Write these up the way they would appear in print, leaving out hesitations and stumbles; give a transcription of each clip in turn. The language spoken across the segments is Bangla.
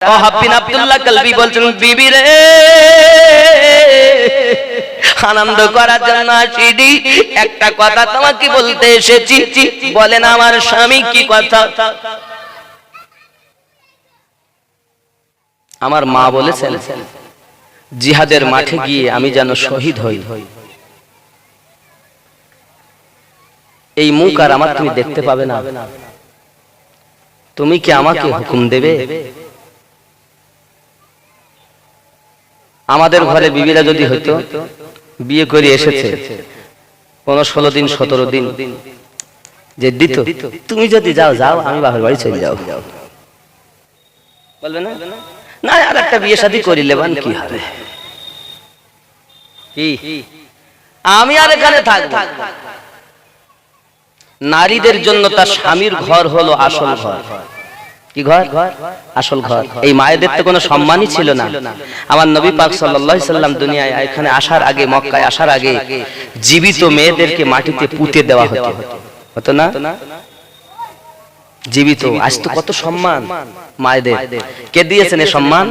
ওয়াহাব বিন আব্দুল্লাহ কালবি বলছেন, বিবি রে, আনন্দ করার জন্য আসিনি, একটা কথা তোমাকে বলতে এসেছি। বলেন আমার স্বামী। কি কথা? আমার মা বলেছেন জিহাদের মাঠে গিয়ে আমি যেন শহীদ হই। এই মুখ আর আমার তুমি দেখতে পাবে না। তুমি কি আমাকে হুকুম দেবে? আমাদের ঘরে বিবিরা যদি হইতো, বিয়ে করে এসেছে 15-16 দিন 17 দিন যে দিত, তুমি যদি যাও যাও, আমি বাপের বাড়ি চলে যাও, বলবে না? না, আর একটা বিয়ে শাদী করি লেবান, কি হবে, কি আমি আর এখানে থাকবো। নারীদের জন্য তার স্বামীর ঘর হলো আসল ঘর। কি ঘর? আসল ঘর। এই মায়েদের তো কোনো সম্মানই ছিল না। আমার নবী পাক সাল্লাল্লাহু আলাইহি সাল্লাম দুনিয়ায় এখানে আসার আগে, মক্কায় আসার আগে জীবিত মেয়েদেরকে মাটিতে পুঁতে দেওয়া হতো, হতো না? জীবিত। আজ তো কত সম্মান মায়েদের। কে দিয়েছেন এই সম্মান?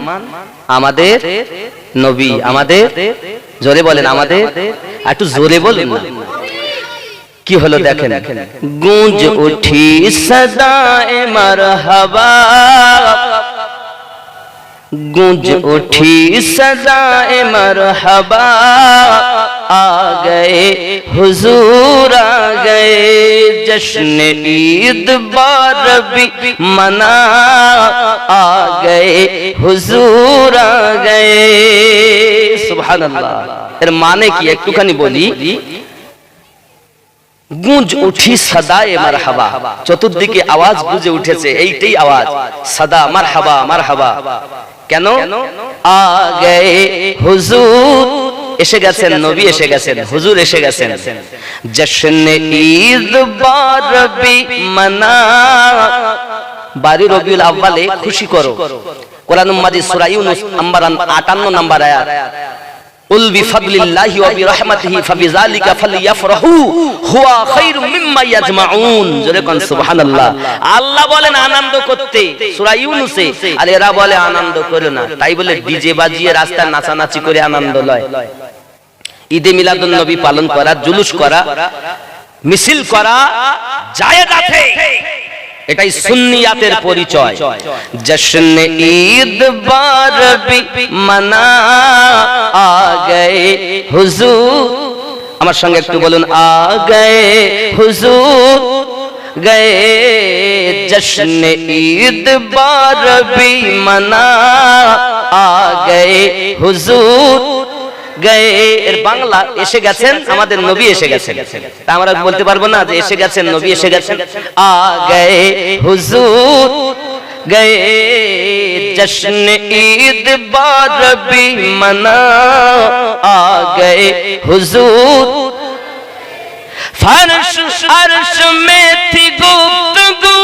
আমাদের নবী। আমাদের, জোরে বলেন আমাদের, একটু জোরে বলেন না। কি হলো দেখেন, গूंज उठी सदाए मरहबा, गूंज उठी सदाए मरहबा, आ गए हुजूर आ गए, जश्न ईद बारबी मना, आ गए हुजूर आ गए। सुबहानाल्लाह। এর মানে কি একটুখানি বলি। गूंज उठी सदाए मरहबा, চতুর্দিকে আওয়াজ গুজে উঠেছে, এইটাই আওয়াজ, সদা মারহাবা মারহাবা। কেন? আ গয়ে হুজুর, এসে গেছেন নবী, এসে গেছেন হুজুর, এসে গেছেন। জশ্নে ঈদ বারবি মানা, বারি রবিউল আউয়ালে খুশি করো। কোরআন মাজিদ সূরা ইউনূস নাম্বার 58 নম্বর আয়াত। উল বিফাদলিল্লাহি ওয়া বিরহমাতিহি ফাবিযালিকা ফালইফরাহু হুয়া খায়রুম মিম্মা ইয়াজমাউন। জোরে কোন সুবহানাল্লাহ। আল্লাহ বলেন আনন্দ করতে সূরা ইউনূসে, আর এরা বলে আনন্দ করো না। তাই বলে ডিজে বাজিয়ে রাস্তায় নাচানাচি করে আনন্দ লয়। ঈদে মিলাদুন নবী পালন করা, জুলুস করা, মিছিল করা জায়েজ আছে, এটাই সুন্নিয়াতের পরিচয়। জশ্নে ঈদ বারবি মানা, আ গয়ে হুজুর, আমার সঙ্গে একটু বলুন, আ গয়ে হুজুর, গয়ে জশ্নে ঈদ বারবি মানা, আ গয়ে হুজুর গয়ে। এর বাংলা এসে গেছেন, আমাদের নবী এসে গেছেন। তা আমরা বলতে পারবো না যে এসে গেছেন নবী এসে গেছেন? আ গয়ে হুজুর গয়ে, জশ্ন ঈদ বারবি মানা, আ গয়ে হুজুর। फर्श अर्श में थी गुफ्तगू,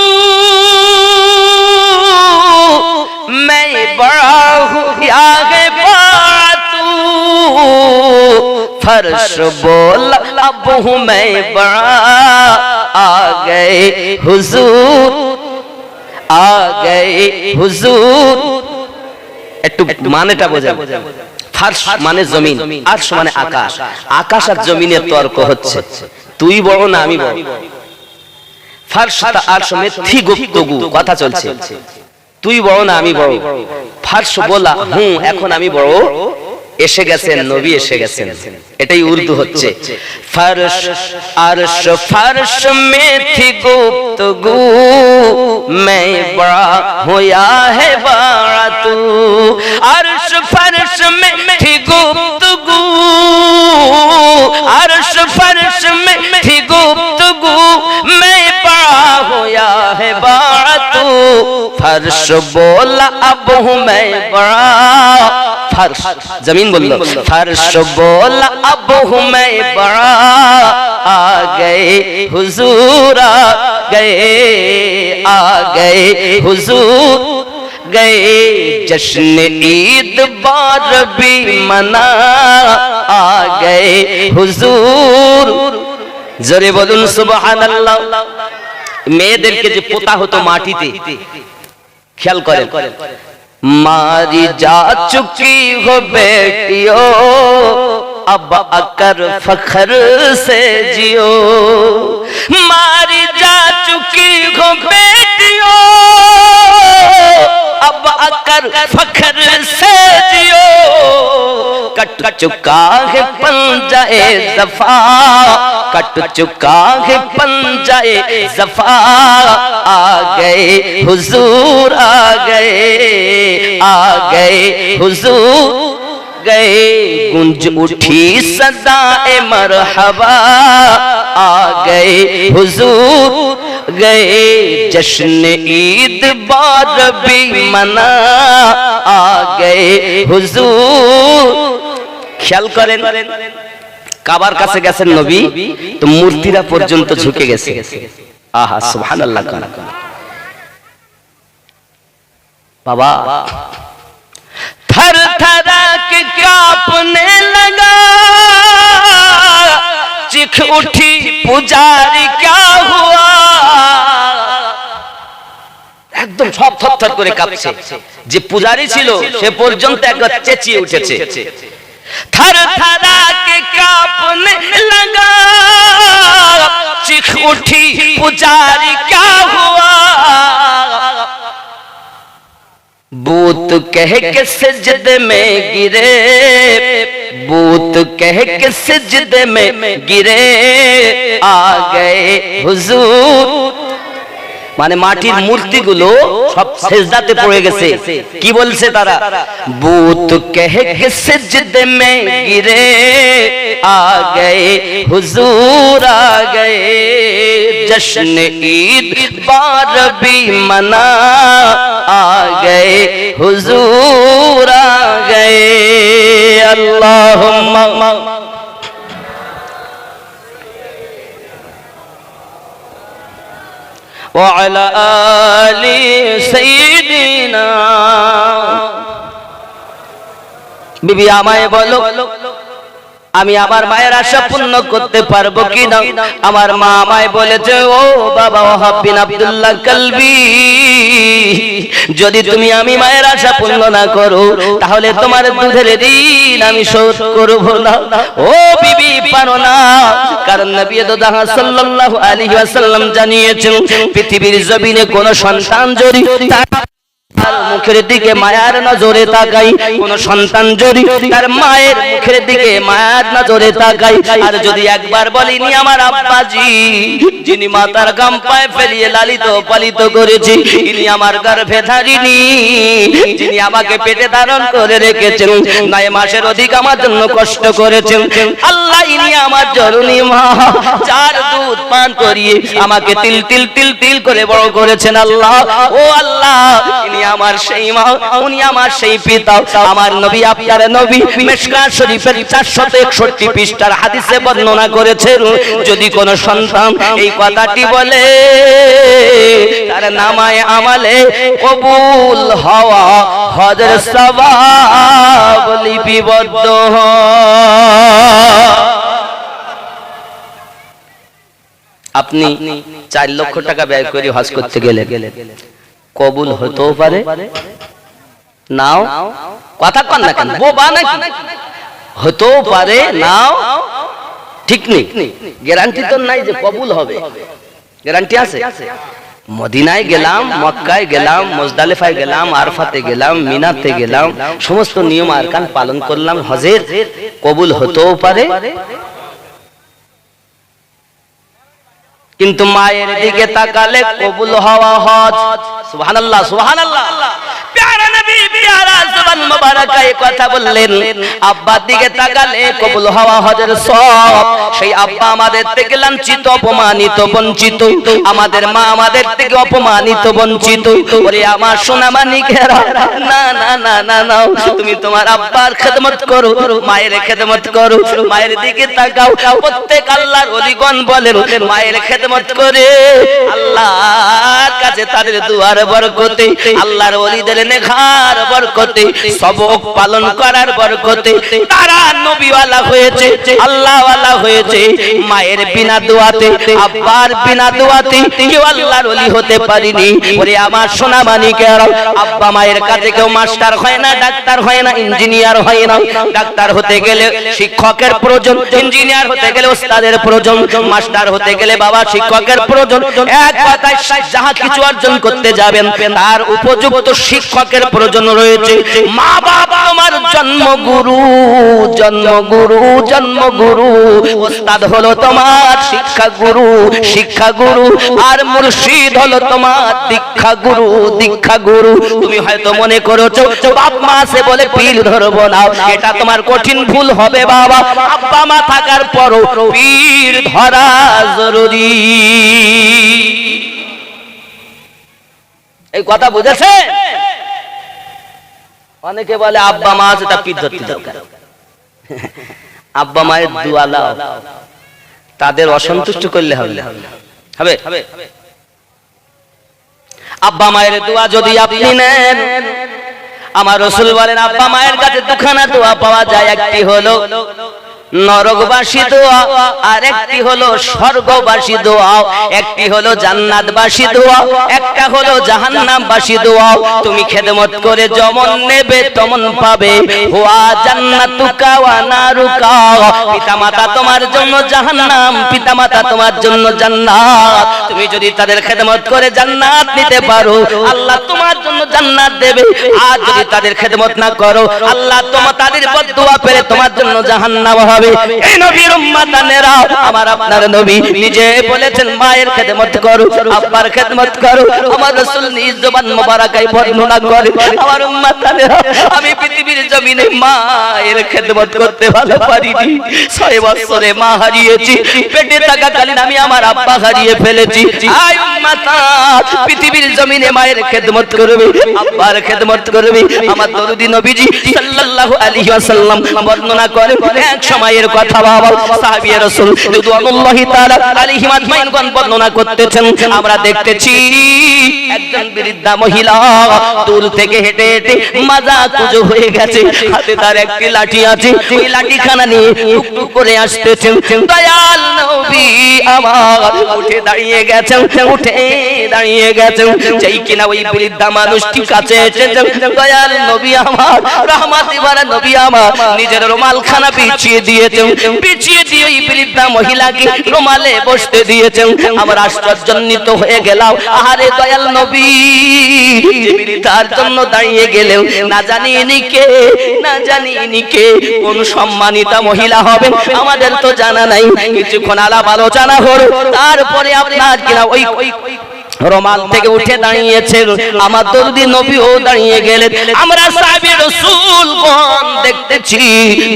मैं बड़ा हूँ आगे बातू, फर्श बोला अब हूँ मैं बड़ा, आ गए हुजूर, आ गए हुजूर। একটু মানেটা বোঝেন। ফারশ মানে জমিন, আরশ মানে আকাশ। আকাশ আর জমিনের তর্ক হচ্ছে, তুই বড় না আমি বড়। ফারশ তা আরশ মে থি গুফতগু, কথা চলছে, তুই বড় না আমি বড়। ফারশ বলা হুঁ, এখন আমি বড়, এসে গেছেন নবী, এসে গেছেন, এটাই উর্দু হচ্ছে। ফারশ আরশ ফারশ মে থি গুফতগু, मैं बड़ा होया है बड़ा तू, अर्श फर्श में थी गुफ्तगू, अर्श फर्श में थी गुफ्तगू, मैं बड़ा होया है बड़ा तू, फर्श बोला अब हूँ मैं बड़ा, फर्श जमीन बोल लो, फर्श बोला अब हूँ मैं बड़ा, आ गए हुजूर आ गए, आ गए हुजूर गए, जश्न ईद बारबी मना, आ गए हुजूर। জোরে বলুন সুবহানাল্লাহ। মেয়েদেরকে যে পোতা হতো মাটিতে, খেয়াল করেন, मारी जा चुकी हो बेटियों, अब आकर फखर से जियो। मारी जा चुकी हो बेटियों, अब आकर फखर से जियो। कट चुका है पंजाए ज़फ़ा, कट चुका है पंजाए ज़फ़ा। आ गए हुजूर, आ गए हुजूर गए। गुंज उठी सदाए मरहबा, आ गए हुजूर गए। जश्न ईद बारबी मना, आ गए हुजूर। খেয়াল করেন, কাবার কাছে গেছেন নবী, তো মূর্তিরা পর্যন্ত ঝুঁকে গেছে। আহা সুবহানাল্লাহ। बाबा थर थरा के कांपने लगा, चिख उठी पुजारी क्या हुआ। একদম সব থরথর করে কাঁপছে। যে পূজারি ছিল সে পর্যন্ত একবার চেঁচিয়ে উঠেছে। थर थरा के कांपने लगा, चिख उठी पुजारी क्या हुआ। बूत कह के सजदे में गिरे, बूत कह के सजदे में गिरे। आ गए हुजूर, মানে মাটির মূর্তিগুলো সব সেজদাতে পড়ে গেছে। কি বলছে তারা? বুত কহে কে সিজদে মে গিরে, আ গয়ে হুজুর, আ গয়ে। জশ্ন ঈদ বারবি মনা, আ গয়ে হুজুর, আ গয়ে। আল্লাহুম্মা وعلى آل سيدنا। বিবি আমায় বলো, আমি আমার মায়ের আশা পূর্ণ করতে পারবো কিনা? আমার মা আমায় বলেছে, ও বাবা ওয়াহাব বিন আব্দুল্লাহ কালবি, যদি তুমি আমি মায়ের আশা পূর্ণ না করো, তাহলে তোমার দুধের ঋণ আমি শোধ করব না। ও বিবি পারো না, কারণ নবী সাল্লাল্লাহু আলাইহি ওয়াসাল্লাম জানিয়েছেন, পৃথিবীর জমিনে কোন সন্তান যদি তার মুখের দিকে মায়ার নজরে তাকাই, কোন সন্তান যদি তার মায়ের মুখের দিকে মায়ার নজরে তাকাই, আর যদি একবার বলিনি আমার আব্বাজি, যিনি মাতার গাম পায়ে ফেলিয়ে লালিত পালিত করেছি, ইনি আমার গর্ভে ধারিনি, যিনি আমাকে পেটে ধারণ করে রেখেছেন, 9 মাসের অধিক আমার জন্য কষ্ট করেছেন, আল্লাহ ইনি আমার জননী মা, যার দুধ পান করিয়ে আমাকে তিল তিল তিল তিল করে বড় করেছেন। আল্লাহ, ও আল্লাহ, ইনি আমার সেই মা, উনি আমার সেই পিতা। আমার নবী, আপনার নবী মিশকাত শরীফের 461 পৃষ্ঠার হাদিসে বর্ণনা করেছেন, যদি কোন সন্তান এই কথাটি বলে, তার নামায়ে আমালে কবুল হওয়া হজের সওয়াব লিপিবদ্ধ হয়। আপনি 4 লক্ষ টাকা ব্যয় করে হজ করতে গেলে কবুল হতেও পারে নাও, কথা কন না কেন, বোবা নাকি? হতেও পারে নাও, ঠিক নেই, গ্যারান্টি তো নাই যে কবুল হবে। গ্যারান্টি আছে? মদিনায় গেলাম, মক্কায় গেলাম, মুজদালিফায় গেলাম, আরফাতে গেলাম, মিনাতে গেলাম, সমস্ত নিয়ম আরকান পালন করলাম, হজের কবুল হতেও পারে, কিন্তু মায়ের দিকে তাকালে কবুল হওয়া হজ। সুবহানাল্লাহ, সুবহানাল্লাহ। প্যারা নবী প্যারা জবান মোবারকা এই কথা বললেন, আব্বার দিকে তাকালে কবুল হওয়া হজের সওয়াব। সেই আব্বা আমাদের থেকে লাঞ্ছিত, অপমানিত, বঞ্চিত, আমাদের মা আমাদের থেকে অপমানিত, বঞ্চিত। ওরে আমার সোনা মানিকেরা, না না না না না, তুমি তোমার আব্বার খেদমত করো, মায়ের খেদমত করো, মায়ের দিকে তাকাও। প্রত্যেক আল্লাহর ওলিগণ বলেন, মায়ের খেদমত করে আল্লাহর কাছে তাদের দুয়ার বরকতে, আল্লাহর ওলিদের নেখার বরকতে 7 হক পালন করার বরকতে তারা নবীওয়ালা হয়েছে, আল্লাহওয়ালা হয়েছে। মায়ের বিনা দোয়াতে, আব্বার বিনা দোয়াতে কেউ আল্লাহর ওলি হতে পারেনি। ওরে আমার সোনা মানিকের, আব্বা মায়ের কাছে কেউ মাস্টার হয় না, ডাক্তার হয় না, ইঞ্জিনিয়ার হয় না। ডাক্তার হতে গেলে শিক্ষকের প্রয়োজন, ইঞ্জিনিয়ার হতে গেলে ওস্তাদের প্রয়োজন, মাস্টার হতে গেলে বাবা শিক্ষকের প্রয়োজন। এক কথায় যাহা কিছু অর্জন করতে যাবেন তার উপযুক্ত শিক্ষকের প্রয়োজন রয়েছে। মা বাবা আমার জন্মগুরু, জন্মগুরু, জন্মগুরু। ওস্তাদ হলো তোমার শিক্ষা গুরু, শিক্ষা গুরু। আর মুর্শিদ হলো তোমার দীক্ষা গুরু, দীক্ষা গুরু। তুমি হয়তো মনে করেছো বাপ মা আছে বলে পীর ধরবো না, এটা তোমার কঠিন ভুল হবে বাবা। আব্বা মা থাকার পরও পীর ধরা জরুরি। এই কথা বুঝেছে? অনেকে বলে আব্বা মা আছে তা পীর ধরতে দরকার। আব্বা মায়ের দোয়া লাও, তাদের অসন্তুষ্ট করলে হবে হবে। আব্বা মায়ের দোয়া যদি আপনি নেন, আমার রাসূল বলেন আব্বা মায়ের কাছে দুখানা দোয়া পাওয়া যায়। একটি হলো নরকবাসী দোয়া, আর একটি হলো স্বর্গবাসী দোয়া, একটি হলো জান্নাতবাসী দোয়া, একটা হলো জাহান্নামবাসী দোয়া। তুমি খেদমত করে যেমন নেবে তেমন পাবে। হুয়া জান্নাতুকা ওয়া নারুকা। পিতামাতা তোমার জন্য জাহান্নাম, পিতামাতা তোমার জন্য জান্নাত। তুমি যদি তাদের খেদমত করে জান্নাত নিতে পারো, আল্লাহ তোমার জন্য জান্নাত দেবে। আর যদি তাদের খেদমত না করো, আল্লাহ তাদের বদদুয়া পেলে তোমার জন্য জাহান্নাম হবে। এই নবীর উম্মতানেরা, আমার আপনার নবী নিজে বলেছেন মায়ের খেদমত করো, আব্বার খেদমত করো। আমার রাসূল নিজ জবান মোবারকায় বর্ণনা করে, আমার উম্মতানেরা আমি পৃথিবীর জমিনে মায়ের খেদমত করতে ভালো পারিনি। 6 বছরে মা হারিয়েছি, পেটে থাকাকালীন আমি আমার আব্বা হারিয়ে ফেলেছি। আয় উম্মতা, পৃথিবীর জমিনে মায়ের খেদমত করবে, আব্বার খেদমত করবে। আমার দরুদি নবীজি সাল্লাল্লাহু আলাইহি ওয়াসাল্লাম বর্ণনা করে এক সময়ের কথা বাবা সাহাবীয়ে রাসূল রিদওয়ানুল্লাহি তাআলা আলাইহিম আজমাইনগণ বর্ণনা করতেছেন। আমরা দেখতেছি একজন বৃদ্ধা মহিলা দূর থেকে হেঁটে হেঁটে মাজা কুজো হয়ে গেছে, হাতে তার একটি লাঠি আছে, ওই লাঠিখানা নিয়ে টুকটুক করে আসতেছেন। দয়াল নবী আমার উঠে দাঁড়িয়ে গেছেন, উঠে দাঁড়িয়ে গেছেন। যেই কিনা ওই বৃদ্ধা মানুষটি কাছে এসেছেন, দয়াল নবী আমার, রহমতে ভরা নবী আমার নিজের রুমালখানা বিছিয়ে দিয়েছেন, বিছিয়ে দিয়ে ওই বৃদ্ধা মহিলাকে রুমালে বসতে দিয়েছেন। আমার আশ্চর্যান্বিত হয়ে গেলাম, আহারে দয়াল নবী, যে বৃদ্ধার জন্য দাঁড়িয়ে গেলেন, না জানি ইনি কে, না জানি ইনি কে, কোন সম্মানিতা মহিলা হবেন আমাদের তো জানা নাই। কিছুক্ষণ আলাপ আলোচনা হলো, তারপরে আপনার কিনা ওই রুমাল থেকে উঠে দাঁড়িয়েছেন আমার দরদি নবীও দাঁড়িয়ে গেলেন। আমরা সাহাবী রাসূলগণ দেখতেছি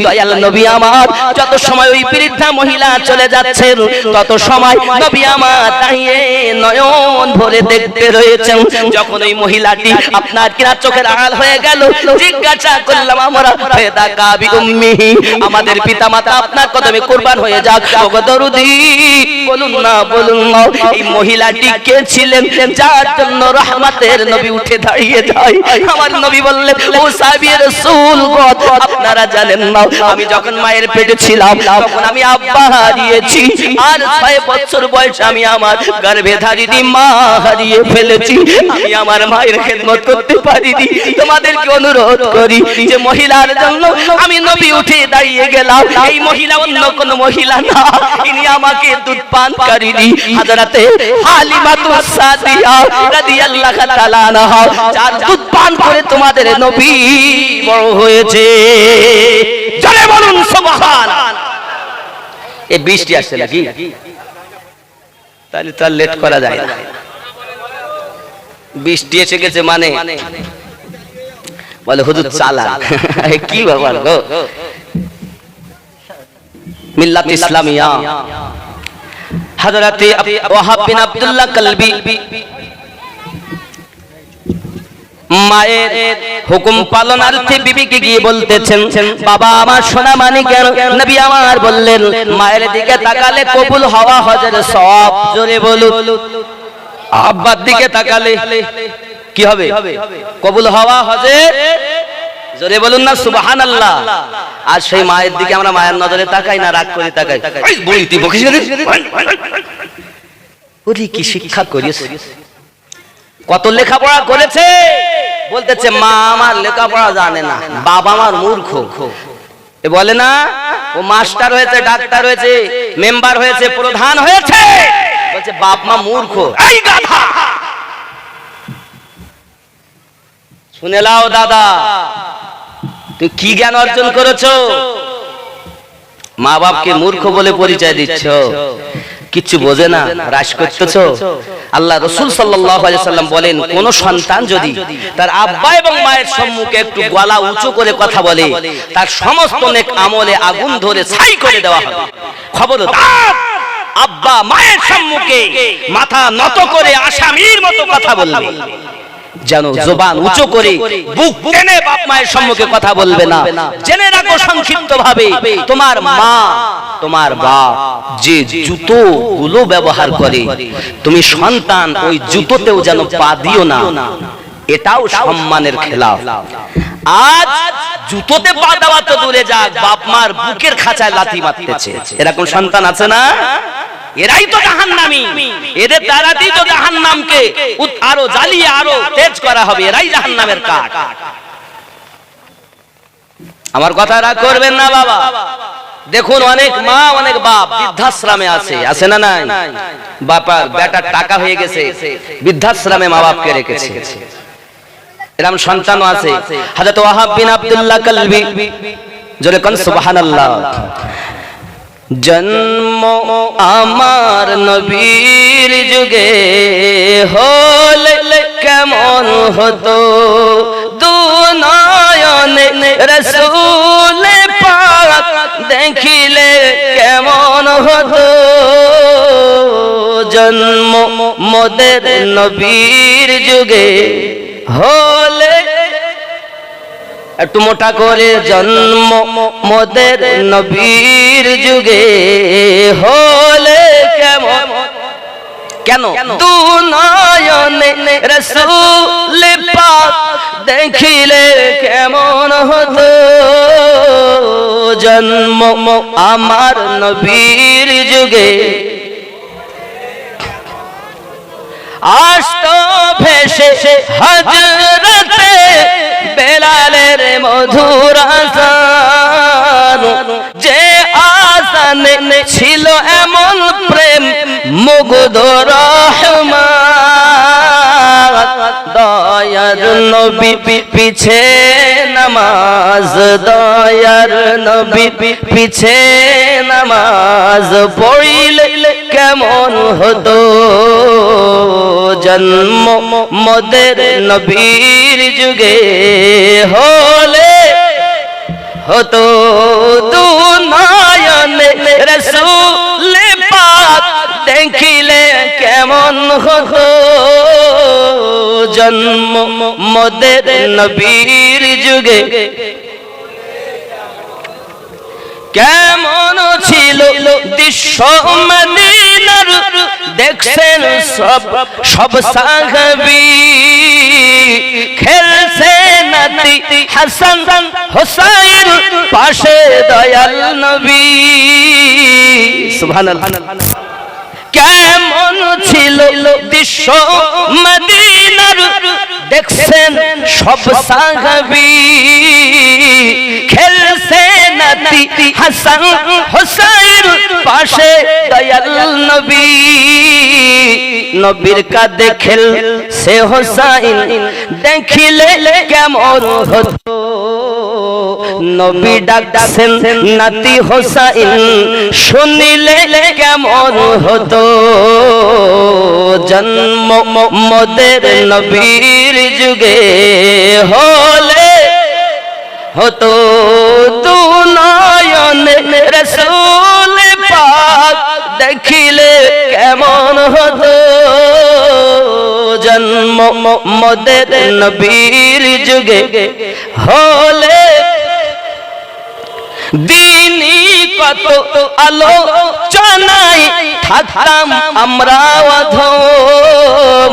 দয়াল নবী আমার যত সময় ওই বৃদ্ধা মহিলা চলে যাচ্ছেন, তত সময় নবী আমার দাঁড়িয়ে নয়ন ভরে দেখতে রয়েছেন। যখন ওই মহিলাটি আপনার কিনা চোখের আড়াল হয়ে গেল, জিজ্ঞাসা করলাম আমরা, ফেদা কাবি উম্মিহি, আমাদের পিতামাতা আপনার কদমে কুরবান হয়ে যাক, ওগো দরদি বলুন না, বলুন না এই মহিলাটি কে ছিল যার জন্য রহমতের নবী উঠে দাঁড়িয়ে যায়? আমার নবী বললেন, ও সাহাবী রাসূলগণ, আপনারা জানেন না আমি যখন মায়ের পেটে ছিলাম তখন আমি আব্বা হারিয়েছি, আর 6 বছর বয়সে আমি আমার গর্ভধারিণী মা হারিয়ে ফেলেছি। আমি আমার মায়ের খেদমত করতে পারিনি। তোমাদেরকে অনুরোধ করি যে মহিলার জন্য আমি নবী উঠে দাঁড়িয়ে গেলাম। এই মহিলা অন্য কোন মহিলা না, ইনি আমাকে দুধ পানকারিনী হযরতে হালিমাতুস সাদিয়া রাদিয়াল্লাহু তাআলা আনহা, যার দুধ পান করে তোমাদের নবী বড় হয়েছে। জোরে বলুন সুবহানাল্লাহ। এই বৃষ্টি আসছে নাকি? তাহলে তার লেট করা যায় না। বৃষ্টি এসে গেছে মানে বলে হুজুর চালান। কি ব্যাপার গো? মিল্লাত ইসলামিয়া হযরতে ওয়াহাব বিন আব্দুল্লাহ কালবি মায়ের হুকুম পালনার্থে বিবিকে গিয়ে বলতেছেন, বাবা আমার সোনা মানিকের নবী আমার বললেন মায়ের দিকে তাকালে কবুল হওয়া হজের সওয়াব। জোরে বলুন। আব্বার দিকে তাকালে কি হবে? কবুল হওয়া হজের জোরে বলুন না সুবহানাল্লাহ। আর সেই মায়ের দিকে আমরা মায়ের নজরে তাকাই না, রাগ করে তাকাই। এই বলি তুই বকিস না, ওরে কি শিক্ষা করিস, কত লেখাপড়া করেছে, বলতেছে মা আমার লেখাপড়া জানে না, বাবা আমার মূর্খ। এ বলে না ও মাস্টার হয়েছে, ডাক্তার হয়েছে, মেম্বার হয়েছে, প্রধান হয়েছে, বলছে বাপ মা মূর্খ। এই গাধা, শুনে লাও দাদা, তুই কি জ্ঞান অর্জন করেছো? মা বাপকে মূর্খ বলে পরিচয় দিচ্ছ, কিচ্ছু বোঝে না, রাশ করতেছো। আল্লাহ রাসূল সাল্লাল্লাহু আলাইহি সাল্লাম বলেন, কোন সন্তান যদি তার আব্বা এবং মায়ের সম্মুখে একটু গলা উঁচু করে কথা বলে, তার সমস্ত নেক আমলে আগুন ধরে ছাই করে দেওয়া হবে। খবরদার আব্বা মায়ের সম্মুখে মাথা নত করে আসামির মতো কথা বলবে, যেন জবান উঁচু করে বুক টেনে বাপ মায়ের সম্মুখে কথা বলবে না। জেনে রাখো সংক্ষিপ্ত ভাবে, তোমার মা তোমার বাপ যে জুতো গুলো ব্যবহার করে, তুমি সন্তান ওই জুতোতেও যেন পা দিও না, এটাও সম্মানের খেলাফ। আজ জুতোতে পা দেওয়া তো দূরে যাক, বাপ মার বুকের খাঁচায় লাথি মারতেছে। এরকম সন্তান আছে না? এরাই তো জাহান্নামী, এদের দ্বারাতেই তো জাহান্নামকে আরো জ্বালিয়ে আরো তেজ করা হবে। এরাই জাহান্নামের কাঠ। আমার কথা রাগ করবেন না বাবা। দেখুন অনেক মা অনেক বাপ বৃদ্ধাশ্রমে আছে, আছে না নাই? বাপার বেটার টাকা হয়ে গেছে, বৃদ্ধাশ্রমে মা বাপকে রেখেছে। এরকম সন্তানও আছে। হযরত ওয়াহাব বিন আব্দুল্লাহ কালবি, জোরে কোন সুবহানাল্লাহ। জন্ম আমার নবীর যুগে হলে কেমন হতো, দু নয়নে রাসূল পাক দেখিলে কেমন হতো। জন্ম মোদের নবীর যুগে হলে, একটু মোটা করে, জন্ম মোদের নবীর যুগে হলে কেমন, কেন? দু নয়নে রাসূল পাক দেখিলে কেমন হতো। জন্ম আমার নবীর যুগে আসতো ভেসে হযরতে বেলালের মধুর আযান, যে আযানে ছিল এমন প্রেম মুগ্ধ রহমান। দয়ার নবী পিছে নামাজ, দয়ার নবী পিছে নামাজ পড়িলে কেমন হতো। জন্ম মোদের নবীর যুগে হলে হতো, দু নয়নে রাসূল পাক দেখিলে কেমন হতো। জন্ম মোদের নবীর যুগে কেমন ছিল দৃশ্য মদিনার, দেখছেন সব সাহাবী, খেলছে নাতি হাসান হোসাইন পাশে দয়াল নবী। সুবহানাল্লাহ। কেমন ছিল দৃশ্য মদিনার, দেখছেন সব সাহাবী, খেলছে নাতি হাসান হোসাইন পাশে দয়াল নবী। নবীর কাঁধে খেলছে হোসাইন, দেখিলে কেমন হতো। নবী ডাকছেন নাতি হোসাইন, শুনিলে কেমন হতো। জন্ম মোদের নবীর যুগে হলে হতো, দু নয়নে রাসূল পাক দেখিলে কেমন হতো। জন্ম মোদের নবীর যুগে হলে দিনই কত আলোচনায় থাকতাম আমরা অধম,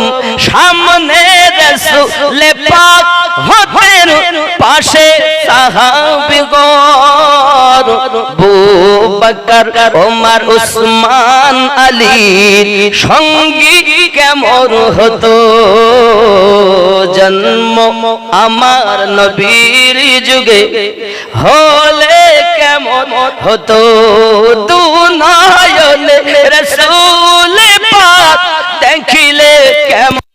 সামনে রাসূল পাক হতেন পাশে সাহাবীগণ আবু বকর ওমর উসমান আলী সঙ্গী কেমন হতো জন্ম আমার নবীর যুগে হলে কেমন হতো দু নয়নে রাসূল পাক দেখিলে কেমন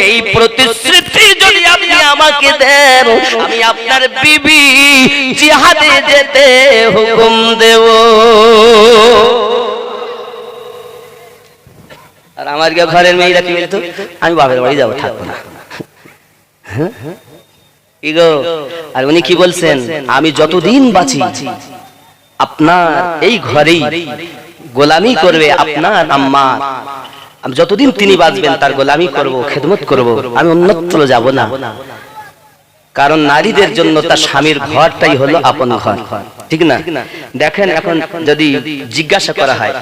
এই প্রতিশ্রুতি যদি আপনি আমাকে দেন আমি আপনার বিবি জিহাদে যেতে হুকুম দেব আর আমার ঘরের মেয়েরা কি বলতো আমি বাপের বাড়ি যাবো থাকবো না ইগো আর উনি কি বলছেন আমি যতদিন বাঁচি আপনার এই ঘরেই গোলামি করবে আপনার আম্মা আমি যতদিন তিনি বাঁচবেন তার গোলামি করব খেদমত করব আমি অন্যত্র যাব না কারণ নারীদের জন্য তার স্বামীর ঘরটাই হলো আপন ঘর ঠিক না দেখেন এখন যদি জিজ্ঞাসা করা হয়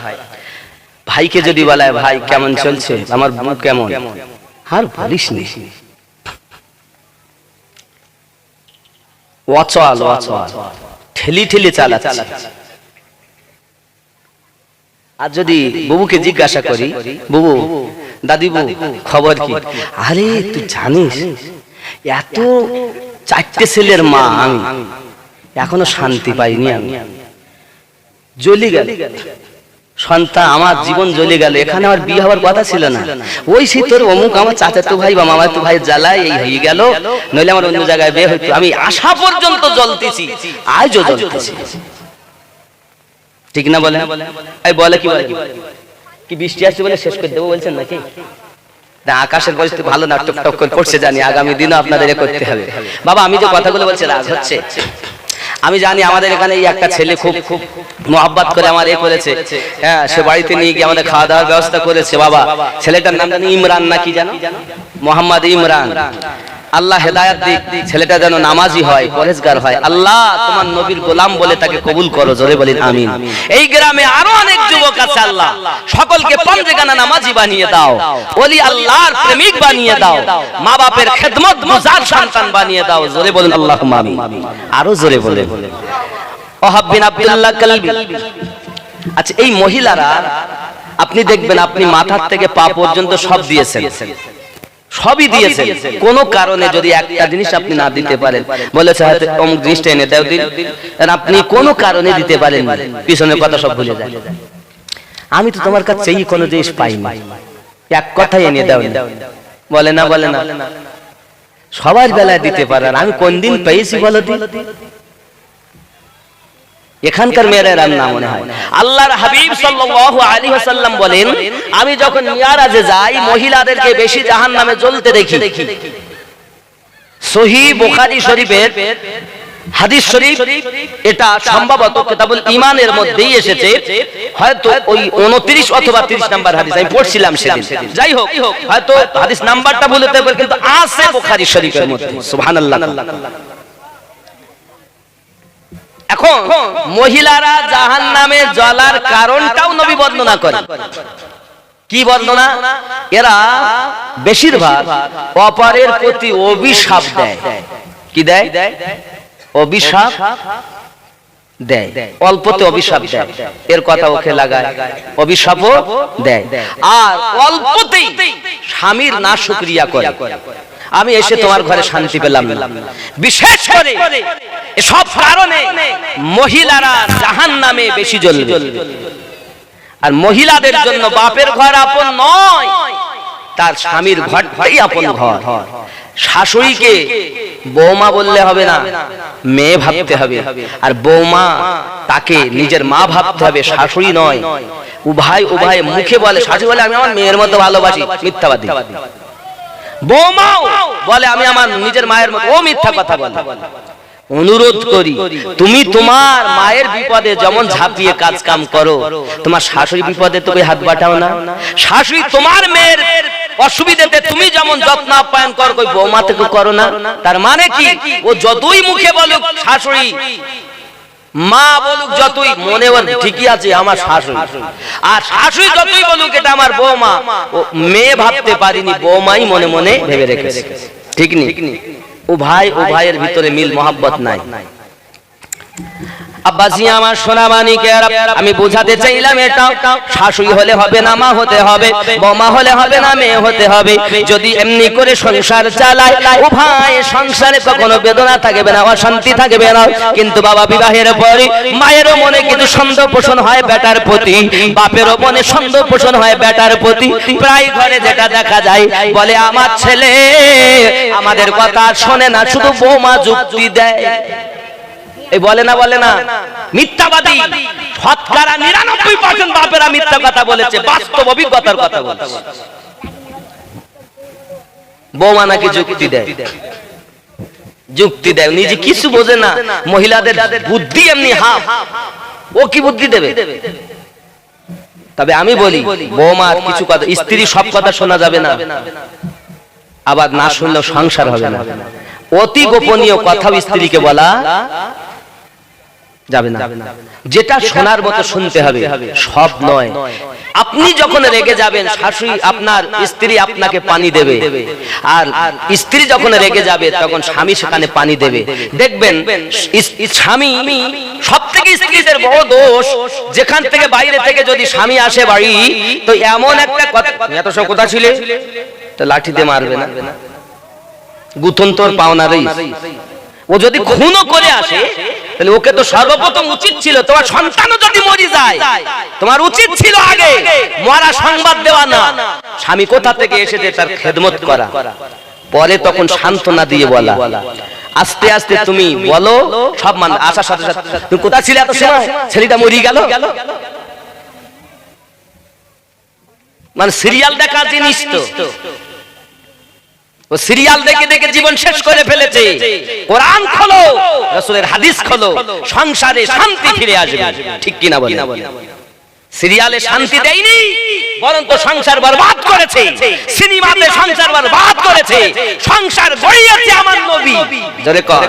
ভাইকে যদি বলা হয় ভাই কেমন চলছে আমার বউ কেমন আর বলিস নি ওয়াচল ঠেলি ঠেলি চালাচ্ছে আর যদি বুবুকে জিজ্ঞাসা করি বুবু দাদিবু খবর কি আরে তুই জানিস এত চারটে ছেলের মা আমি এখনো শান্তি পাইনি আমি জ্বলি গেল সন্তান আমার জীবন জ্বলে গেল এখানে আমার বিয়ে হওয়ার কথা ছিল না ওই সেই তোর অমুক আমার চাচাতো ভাই বা মামাতো ভাই জ্বালায় এই হয়ে গেল নইলে আমার অন্য জায়গায় বিয়ে হইতো আমি আশা পর্যন্ত জ্বলতেছি আজও জ্বলতেছি ঠিক না বলে এই বলে কি বলে কি বৃষ্টি আসছে বলে শেষ করে দেবো বলছেন নাকি না আকাশের পরিস্থিতি ভালো না টকটক করে পড়ছে জানি আগামী দিনও আপনাদের করতে হবে বাবা আমি যে কথাগুলো বলছি রাগ হচ্ছে আমি জানি আমাদের এখানে এই একটা ছেলে খুব খুব মোহাব্বত করে আমার করেছে হ্যাঁ সে বাড়িতে নিয়ে গিয়ে আমাদের খাওয়া দাওয়ার ব্যবস্থা করেছে বাবা ছেলেটার নাম জানি ইমরান নাকি জানো মোহাম্মদ ইমরান আল্লাহ হেদায়েত দিক ছেলেটা যেন নামাজি হয় পরহেজগার হয় আল্লাহ তোমার নবীর গোলাম বলে তাকে কবুল করো জোরে বলেন আমিন এই গ্রামে আরো অনেক যুবক আছে আল্লাহ সকলকে পঞ্জেগানা নামাজি বানিয়ে দাও ওলি আল্লাহর প্রেমিক বানিয়ে দাও মা বাপের খেদমত গুজার সন্তান বানিয়ে দাও জোরে বলেন আল্লাহুম্মা আমিন আরো জোরে বলেন ওহাব বিন আব্দুল্লাহ কালবি আচ্ছা এই মহিলারা আপনি দেখবেন আপনি মাথার থেকে পা পর্যন্ত সব দিয়েছেন সবই দিয়েছেন কোন কারণে যদি একটা জিনিস আপনি না দিতে পারেন বলেছে হয়তো অমুক জিনিসটা এনে দাও দিন আপনি কোন কারণে দিতে পারেন পিছনের কথা সব ভুলে যান আমি তো তোমার কাছে এই কোন জিনিস পাইনি এক কথাই এনে দাও বলে না বলে না সবার বেলায় দিতে পারেন আমি কোন দিন পেয়েছি বলো দিন এখানকার মেয়েরা রান্না মনে হয় আল্লাহর হাবিব সাল্লাল্লাহু আলাইহি ওয়াসাল্লাম বলেন আমি যখন মিরাজে যাই মহিলাদেরকে বেশি জাহান্নামে জ্বলতে দেখি সহিহ বুখারী শরীফের হাদিস শরীফ এটা সম্ভবত কিতাবুল ঈমানের মধ্যেই এসেছে, হয়তো ওই 29 অথবা 30 নাম্বার হাদিস আমি পড়ছিলাম সেদিন। যাই হোক, হয়তো হাদিস নাম্বারটা বলতে পারি, কিন্তু আছে বুখারী শরীফের মধ্যে। সুবহানাল্লাহ। এখন মহিলারা জাহান্নামে জ্বলার কারণটাও নবী বর্ণনা করেন। কি বর্ণনা? এরা বেশিরভাগ অপরের প্রতি অভিশাপ দেয়। কি দেয়? অভিশাপ দেয়, অল্পতে অভিশাপ দেয়, এর কথা ওকে লাগায়, অভিশাপও দেয়, আর অল্পতেই স্বামীর নাশুকরিয়া করে। আমি এসে তোমার ঘরে শান্তি পেলাম না। বিশেষ করে এসব কারণে মহিলারা জাহান্নামে বেশি জ্বলবে। আর মহিলাদের জন্য বাপের ঘর আপন নয়, তার স্বামীর ঘরটাই আপন ঘর। শাশুড়িকে বৌমা বললে হবে না, মেয়ে ভাবতে হবে। আর বৌমা তাকে নিজের মা ভাবতে হবে, শাশুড়ি নয়। উভয় মুখে বলে, শাশুড়ি বলে আমি আমার মেয়ের মতো ভালোবাসি, মিথ্যাবাদী। বৌমাও বলে আমি আমার নিজের মায়ের মতো, ও মিথ্যা কথা বলে। অনুরোধ করি, তুমি তোমার মায়ের বিপদে যেমন ঝাঁপিয়ে কাজ কাম করো, তোমার শাশুড়ি বিপদে তো হাত বাটাও না। শাশুড়ি তোমার মেয়ের অসুবিধাতে তুমি যেমন যত্ন আপ্যায়ন করো, কই বৌমা থেকে করো না। তার মানে কি, ও যতই মুখে বলুক শাশুড়ি, মা বলুক যতই, মনে ওর ঠিকই আছে আমার শাশুড়ি। আর শাশুড়ি যতই বলুক এটা আমার বৌমা, ও মেয়ে ভাবতে পারিনি, বৌমাই মনে মনে ভেবে রেখেছে। ঠিক নি? উভয়ের ভিতরে মিল মহব্বত নাই। আব্বাজি আমার সোনা মানিকেরা, আমি বোঝাতে চাইলাম এটা, শাশুড়ি হলে হবে না মা হতে হবে, বৌমা হলে হবে না মেয়ে হতে হবে। যদি এমনি করে সংসার চালায়, উভয় সংসারে কখনো বেদনা থাকবে না, অশান্তি থাকবে না। কিন্তু বাবা বিবাহের পরে মায়েরও মনে কিন্তু সন্দেহ পোষণ হয় বেটার প্রতি, বাপেরও মনে সন্দেহ পোষণ হয় বেটার প্রতি। প্রায় ঘরে যেটা দেখা যায়, বলে আমার ছেলে আমাদের কথা শোনে না, শুধু বৌমা যুক্তি দেয়। এই বলে না, বলে না, মিথ্যাবাদী। শতকরা 99% বাপেরা মিথ্যা কথা বলেছে, বাস্তব অভিজ্ঞতার কথা বলেছে। বৌমা নাকি যুক্তি দেয়, যুক্তি দেয়, নিজে কিছু বোঝে না। মহিলাদের বুদ্ধি এমনি হাফ, ও কি বুদ্ধি দেবে? তবে আমি বলি, বৌমার কিছু কথা, স্ত্রী সব কথা শোনা যাবে না, আবার না শুনলেও সংসার হবে না। অতি গোপনীয় কথা স্ত্রীকে বলা যাবে না, যেটা শোনার মতো শুনতে হবে, সব নয়। আপনি যখন রেগে যাবেন, শাশুড়ি আপনার স্ত্রী আপনাকে পানি দেবে, আর স্ত্রী যখন রেগে যাবে তখন স্বামী সেখানে পানি দেবে। দেখবেন স্বামী সবথেকে স্ত্রীদের বড় দোষ, যেখান থেকে বাইরে থেকে যদি স্বামী আসে বাড়ি, তো এমন একটা কথা, এত সব কথা ছিল তো লাঠি দিয়ে মারবে না, গুথন তোর পাওনারই। ও যদি খুনও করে আসে, তাহলে ওকে তো সর্বপ্রথম উচিত ছিল, তোমার সন্তানও যদি মরে যায়, তোমার উচিত ছিল আগে মরা সংবাদ দেওয়া না, স্বামী কোথা থেকে এসেছে তার খেদমত করা, পরে তখন সান্ত্বনা দিয়ে বলা। আস্তে আস্তে তুমি বলো, সব মান আসার সাথে সাথে তুমি কোথা ছিলে এত সময়, ছেলেটা মরে গেল। মানে সিরিয়াল দেখা জিনিস তো, ও সিরিয়াল দেখে দেখে জীবন শেষ করে ফেলেছে। কোরআন খোলো, রাসূলের হাদিস খোলো, সংসারে শান্তি ফিরে আসবে। ঠিক কি না বলেন? সিরিয়ালে শান্তি দেয়নি, বরং তো সংসার বরবাদ করেছে। সিনেমাতে সংসার বরবাদ করেছে, সংসার গড়িয়েছে আমার নবী। জোরে কর।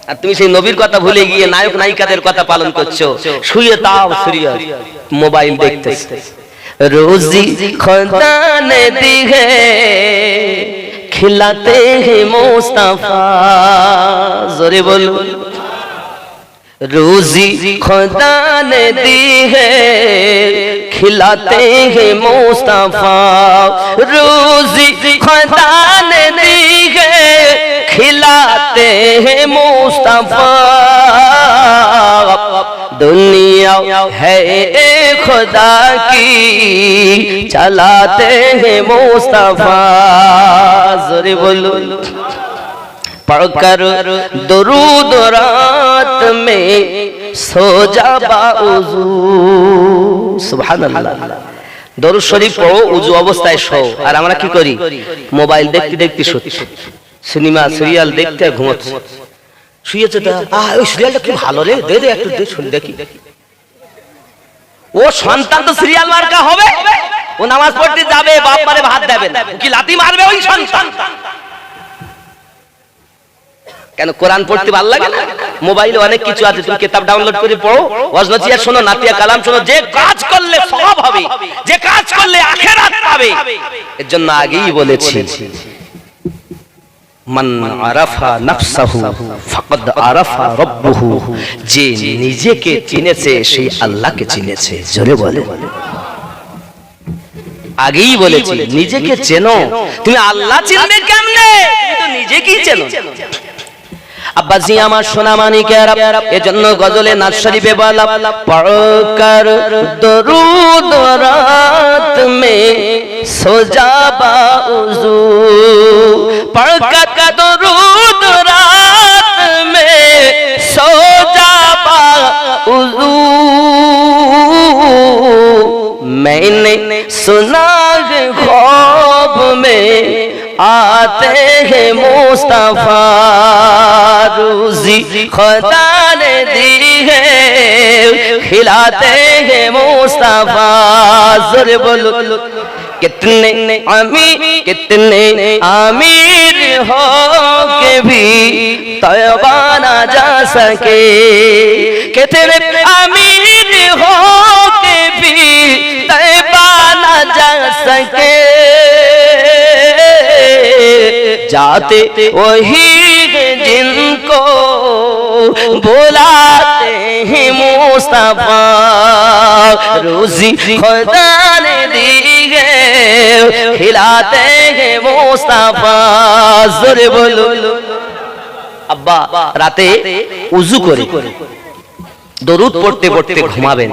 আর তুমি সেই নবীর কথা ভুলে গিয়ে নায়ক নায়িকাদের কথা পালন করছো, শুয়ে তাও সিরিয়াল, মোবাইল দেখতেছ। रोजी खुदा ने दी है, खिलाते हैं मुस्तफा। जोरे बोलो, रोजी खुदा ने दी है, खिलाते हैं मुस्तफा। रोजी खुदा ने दी है, खिलाते हैं मुस्तफा। दुनिया है खुदा की, चलाते हैं मुस्तफा। ज़ोरे बोलो, पढ़कर दुरूद रात में सो जा बाउज़ू। सुबहानअल्लाह। দরুদ শরীফ পড়ো, উযু অবস্থায় শো। আর আমরা কি করি? মোবাইল দেখতে দেখতে শুচ্ছি। সিনেমা সিরিয়াল দেখতে ঘুমোচ্ছে, শুয়েছে, ওই সিরিয়ালটা কি ভালো রে, দে দে একটু দে শুনে দেখি। ও সন্তান তো সিরিয়াল মার্কা হবে, ও নামাজ পড়তে যাবে, বাপ মারে ভাত দেবে না, কি লাথি মারবে ওই সন্তান? কেন কোরআন পড়তে ভালো লাগে না? মোবাইলে অনেক কিছু আছে, তুমি কিতাব ডাউনলোড করে পড়ো, ওয়াজ নসিহত শোনো, নাতিয়া কালাম শোনো, যে কাজ করলে সওয়াব হবে, যে কাজ করলে আখিরাত পাবে। এর জন্য আগেই বলেছি, মান আরাফা নাফসাহু ফাকাদ আরাফা রাব্বুহু, যে নিজেকে চিনেছে সেই আল্লাহকে চিনেছে। জোরে বলে, আগেই বলেছি নিজেকে চেনো। তুমি আল্লাহ চিনবে কেমনে? তুমি তো নিজেকেই চেনো। আব্বাজি আমার সোনা মানিকেরা, এজন্য গজলে নাজ শরীফে বলা, পড়কর দরুদ রাত মে সো যাবা উযু, পড়কর দরুদ রাত মে সো যাবা উযু, मैंने सुना है ख्वाब में आते हैं मुस्तफा, रोजी खुदा ने दी है खिलाते हैं मुस्तफा। ज़रा बोलो कितने अमीर हो के भी तौबा ना जा सके, कितने अमीर हो के भी तौबा ना जा सके, जाते वही जिनको बुलाते हैं मुस्तफा, रोजी खुदा ने दी है खिलाते हैं मुस्तफा। ज़ोरे बोलो। আব্বা রাতে উযু করে দরুদ পড়তে পড়তে ঘুমাবেন,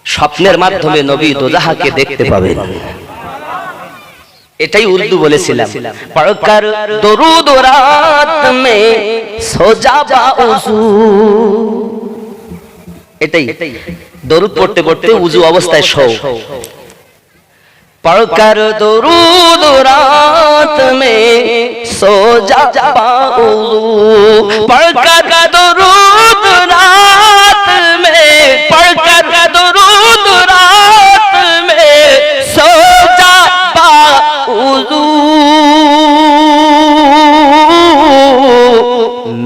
স্বপ্নের মাধ্যমে নবী দোজাহাকে দেখতে পাবেন। এটাই উর্দু বলেছিলাম, পড়কর দরুদ রাত মে সো যাবা উযু। এটাই দরুদ পড়তে পড়তে উযু অবস্থায় শো, पढ़कर दुरूद रात में सो जाबा उज़ू, पढ़कर दुरूद रात में, पढ़कर दुरूद रात में सो जाबा उज़ू,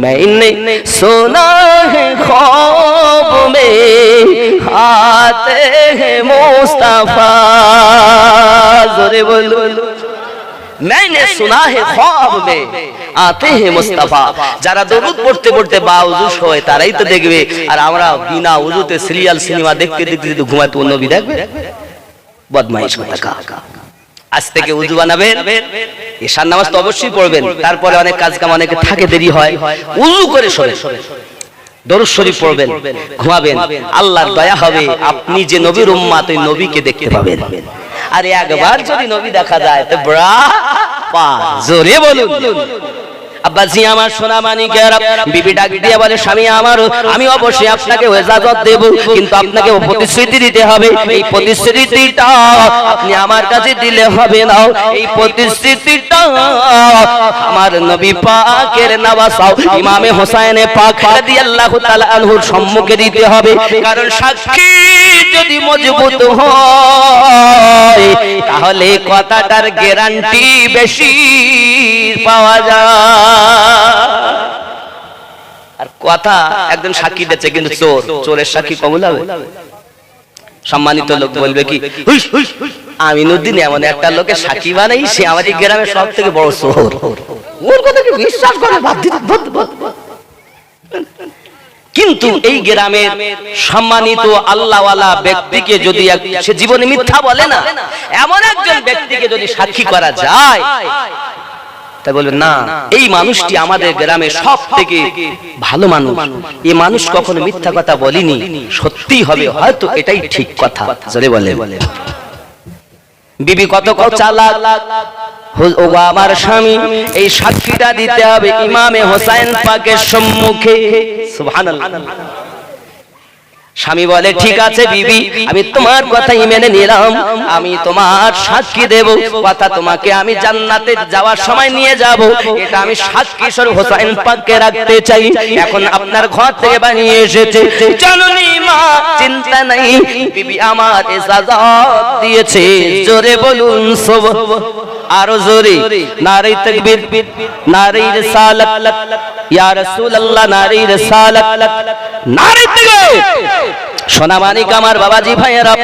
मैंने सुना है ख्वाब में आते हैं मुस्तफा। ज़ोरे बोलो, मैंने सुना है ख्वाब में आते हैं मुस्तफा। যারা দরুদ পড়তে পড়তে বাউজুস হয় তারাই তো দেখবে, আর আমরা বিনা উযুতে সিরিয়াল সিনেমা দেখতে দেখতে যদি ঘুমাই তো নবী দেখবে? বদমাইশ কথা। আজ থেকে উযু বানাবেন, ঈশার নামাজ তো অবশ্যই পড়বেন, তারপরে অনেক কাজ কাম অনেকে থাকে দেরি হয়, উযু করে শোনেন, দরুদ শরীফ পড়বেন, ঘুমাবেন, আল্লাহর দয়া হবে, আপনি যে নবীর উম্মত ওই নবীকে দেখতে পাবেন। আর একবার যদি নবী দেখা যায় তো বড়া পা। জোরে বলুন। আব্বাজি আমার সোনা মানিকেরা, বিবি ডাক দিয়ে বলে, স্বামী আমার, আমি অবশ্যই আপনাকে ইজাজত দেব, কিন্তু আপনাকে প্রতিশ্রুতি দিতে হবে। এই প্রতিশ্রুতিটা আপনি আমার কাছে দিলে হবে না, এই প্রতিশ্রুতিটা আমার নবী পাকের নওয়াসাও ইমামে হোসেন পাক রাদিয়াল্লাহু তাআলা আনহুর সম্মুখে দিতে হবে। কারণ সাক্ষী যদি মজবুত হয় তাহলে কথাটার গ্যারান্টি বেশি পাওয়া যায়। আর কথা একজন সাক্ষী দিচ্ছে কিন্তু চোর, চোরের সাক্ষী কবুল হবে? সম্মানিত লোক বলবে কি, আমিনুদ্দিন এমন একটা লোকে সাক্ষী বানাই, সে আমাদের গ্রামের সব থেকে বড় চোর, ওর কথা কি বিশ্বাস করে? কিন্তু এই গ্রামের সম্মানিত আল্লাহওয়ালা ব্যক্তিকে যদি সে জীবনে মিথ্যা বলে না, এমন একজন ব্যক্তিকে যদি সাক্ষী করা যায়, তাই বলবেন না এই মানুষটি আমাদের গ্রামে সব থেকে ভালো মানুষ, এই মানুষ কখনো মিথ্যা কথা বলেনি, সত্যি হবে, হয়তো এটাই ঠিক কথা। জোরে বলে। বিবি কত চালাক, ও আমার স্বামী, এই সাক্ষীটা দিতে হবে ইমামে হোসেন পাকের সম্মুখে। সুবহানাল্লাহ। স্বামী বলে ঠিক আছে বিবি, আমি তোমার কথাই মেনে নিলাম, আমি তোমার সাক্ষী দেব, কথা তোমাকে আমি জান্নাতে যাওয়ার সময় নিয়ে যাব, এটা আমি সাক্ষী স্বরূপ হোসেন পাককে রাখতে চাই। এখন আপনার ঘর থেকে বানিয়ে এসেছে, জননী মা চিন্তা নাই, বিবি আমার ইজাজত দিয়েছে, জোরে বলুন আরো জোরে, নারে তাকবীর, নারে রিসালাত, ইয়া রাসূলুল্লাহ, নারে রিসালাত, নারে তাকবীর। সোনামানিক আমার বাবাজি ভাইয়েরা,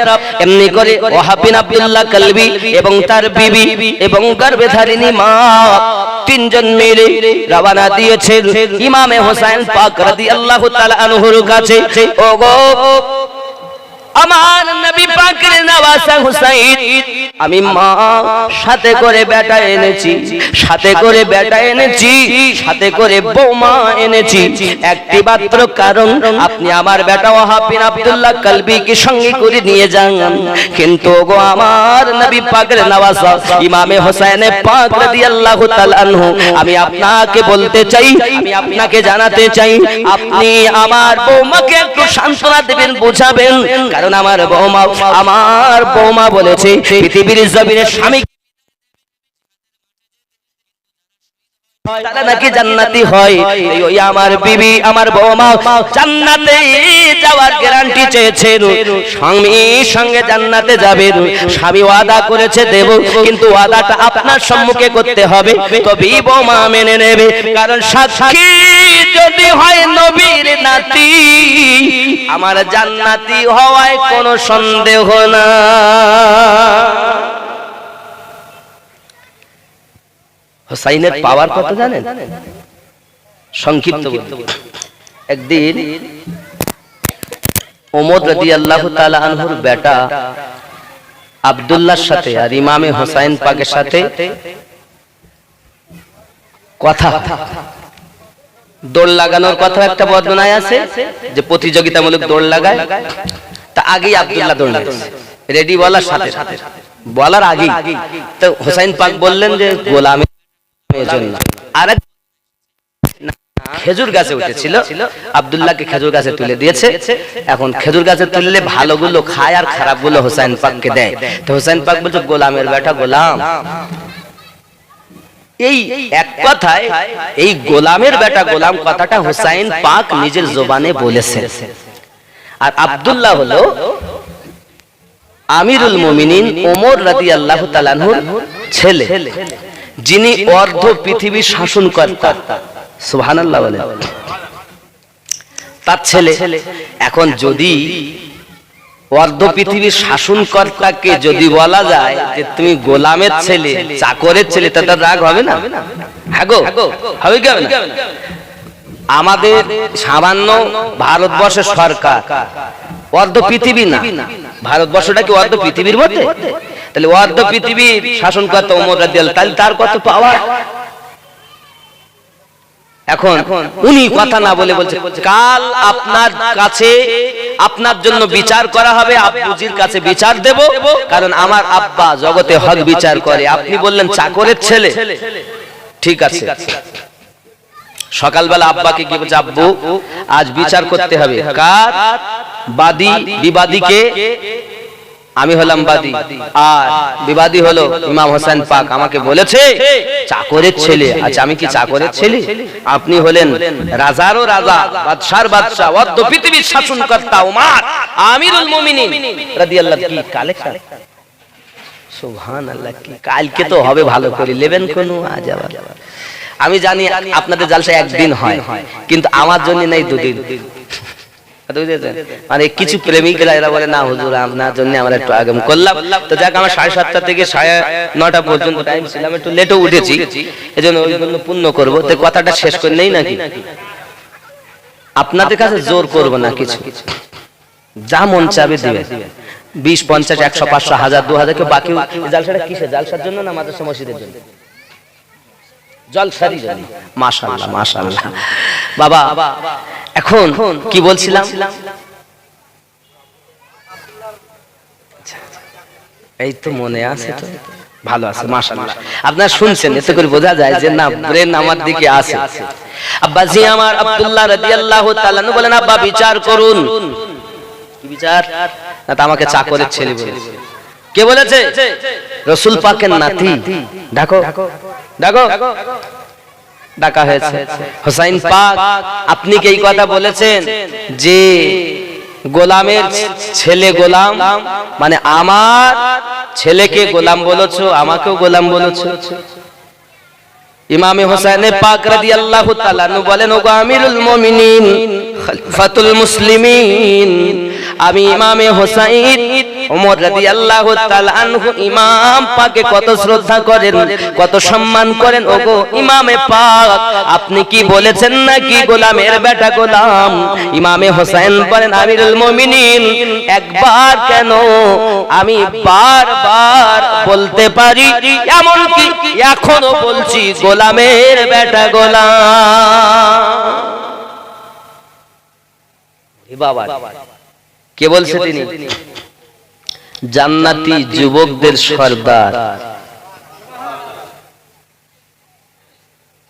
এমনি করে ওয়াহাব বিন আব্দুল্লাহ কালবি এবং তার বিবি এবং গর্ভধারিণী মা তিনজন মিলে রওনা দিয়েছেন ইমামে হোসেন পাক রাদিয়াল্লাহু তাআলা আনহুর কাছে। ওগো আমার নবী পাকের নওয়াসা হুসাইন, আমি মা সাথে করে বেটা এনেছি, সাথে করে বেটা এনেছি, সাথে করে বৌমা এনেছি, একটি মাত্র কারণ, আপনি আমার বেটা ওয়াহাব বিন আব্দুল্লাহ কালবিকে সঙ্গে করে নিয়ে যান। কিন্তু গো আমার নবী পাকের নওয়াসা ইমামে হোসেন পাক রাদিয়াল্লাহু তাআলা আনহু, আমি আপনাকে বলতে চাই, আমি আপনাকে জানাতে চাই, আপনি আমার বৌমাকে একটু সান্ত্বনা দেবেন, বোঝাবেন, কারণ আমার বৌমা বলেছে পৃথিবীর জমিনে স্বামী তারা নাকি জান্নাতি হয়, ওই আমার বিবি আমার বৌমা জান্নাতে যাওয়ার গ্যারান্টি চেয়েছেন, স্বামীর সঙ্গে জান্নাতে যাবেন, স্বামী ওয়াদা করেছে দেব, কিন্তু ওয়াদাটা আপনার সম্মুখে করতে হবে, তবেই বৌমা মেনে নেবে, কারণ সাক্ষী যদি হয় নবীর নাতি, আমার জান্নাতি হওয়ায় কোনো সন্দেহ না। হোসাইনের পাওয়ার কত জানেন? সংক্ষিপ্ত একদিন ওমর রাদিয়াল্লাহু তাআলা আনহুর বেটা আব্দুল্লাহর সাথে আর ইমামে হোসেন পাকের সাথে কথা, দৌড় লাগানোর কথা একটা বর্ণনায় আছে যে প্রতিযোগিতামূলক দৌড় লাগায়, তা আগেই আব্দুল্লাহ দৌড় লাগাচ্ছে, রেডি বলার সাথে বলার আগেই তো হোসেন পাক বললেন যে গোলামি জন্য। আর খেজুর গাছে উঠেছিল, আব্দুল্লাহকে খেজুর গাছে তুলে দিয়েছে, এখন খেজুর গাছে তুললে ভালোগুলো খায় আর খারাপগুলো হোসেন পাককে দেয়, তো হোসেন পাক বলছে গোলামের বেটা গোলাম। এই এক কথায় এই গোলামের বেটা গোলাম কথাটা হোসেন পাক নিজের জবানে বলেছেন। আর আব্দুল্লাহ হলো আমিরুল মুমিনিন ওমর রাদিয়াল্লাহু তাআলা আনহুর ছেলে, যিনি অর্ধ পৃথিবী শাসন কর্তা, সুবহানাল্লাহ বলেন, তার ছেলে। এখন যদি অর্ধ পৃথিবীর শাসনকর্তাকে যদি বলা যায় যে তুমি গোলামের ছেলে, চাকরের ছেলে, তাতে রাগ হবে না? হ্যাঁ গো, হবে কি হবে না? আমাদের সামান্য ভারতবর্ষের সরকার অর্ধ পৃথিবী না, ভারতবর্ষটা কি অর্ধ পৃথিবীর মধ্যে? তাহলে অর্ধ পৃথিবীর শাসনকর্তা ওমর রাদিয়াল্লাহু তাআলা, তার কত পাওয়ার। এখন উনি কথা না বলে বলছে কাল আপনার কাছে আপনার জন্য বিচার করা হবে, আব্বুজির কাছে বিচার দেব, কারণ আমার আব্বা জগতে হক বিচার করে। আপনি বললেন চাকরের ছেলে, ঠিক আছে। সকালবেলা আব্বাকে কি বলছে, আব্বু আজ বিচার করতে হবে, কার বাদী, বিবাদীকে আমি হলাম বাদী, আর বিবাদী হলো ইমাম হোসেন পাক, আমাকে বলেছে চাকরের ছেলে। আচ্ছা আমি কি চাকরের ছেলে? আপনি হলেন রাজারও রাজা, বাদশার বাদশা, অর্ধ পৃথিবীর শাসনকর্তা ওমর আমিরুল মুমিনিন রাদিয়াল্লাহু কি কালেকশন, সুবহানাল্লাহ। কি কালকে তো হবে ভালো করে নেবেন কোন আজ আবার। আমি জানি আপনাদের জালসা একদিন হয়, কিন্তু আমার জন্য নাই দুদিন। মানে কিছু প্রেমিকরা এরা বলে না হুজুর আপনার জন্য আমরা একটু আগম করলাম, তো যাক আমার 7:30 থেকে 9:30 পর্যন্ত টাইম ছিলাম, একটু লেটও উঠেছি, এজন্য ওইগুলো পূর্ণ করব। তো কথাটা শেষ করে নেই নাকি? আপনাদের কাছে জোর করব না কিছু, যা মন চাবে দিবেন, 20, 50, 100, 500, 1000, 2000 কে। বাকি জালসাটা কিসের? জালসার জন্য না মাদ্রাসা মসজিদের জন্য? জলসারই জন্য। মাশাআল্লাহ মাশাআল্লাহ। বাবা এখন কি বলছিলাম? এই তো মনে আছে, তো ভালো আছে মাশাআল্লাহ। আপনারা শুনছেন, এতে করে বোঝা যায় যে না ব্রেন আমার দিকে আছে। আব্বাজি আমার আব্দুল্লাহ রাদিয়াল্লাহু তাআলা বলেন আব্বা বিচার করুন। কি বিচার? না তো আমাকে চাকরের ছেলে বলেছে। কে বলেছে? রাসূল পাকের নাতি। ডাকো ডাকো, ডাকা হয়েছে। হুসাইন পাক, আপনি কি এই কথা বলেছেন যে গোলামের ছেলে গোলাম, মানে আমার ছেলেকে গোলাম বলেছো, আমাকেও গোলাম বলেছো? ইমামে হোসেন পাক রাদিয়াল্লাহু তাআলা আনহু বলেন, ওগো আমিরুল মুমিনিন, খলিফাতুল মুসলিমিন, আমি ইমামে হোসেন ওমর রাদিয়াল্লাহু তাআলা আনহু ইমাম পাকে কত শ্রদ্ধা করেন, কত সম্মান করেন। ওগো ইমামে পাক, আপনি কি বলেছেন নাকি গোলামের বেটা গোলাম? ইমামে হোসেন বলেন, আমিরুল মুমিনিন, একবার কেন, আমি বারবার বলতে পারি, এমনকি এখনো বলছি, গোলামের বেটা গোলাম। বাবা, কে বলছে তিনি? জান্নাতি যুবকদের সর্দার।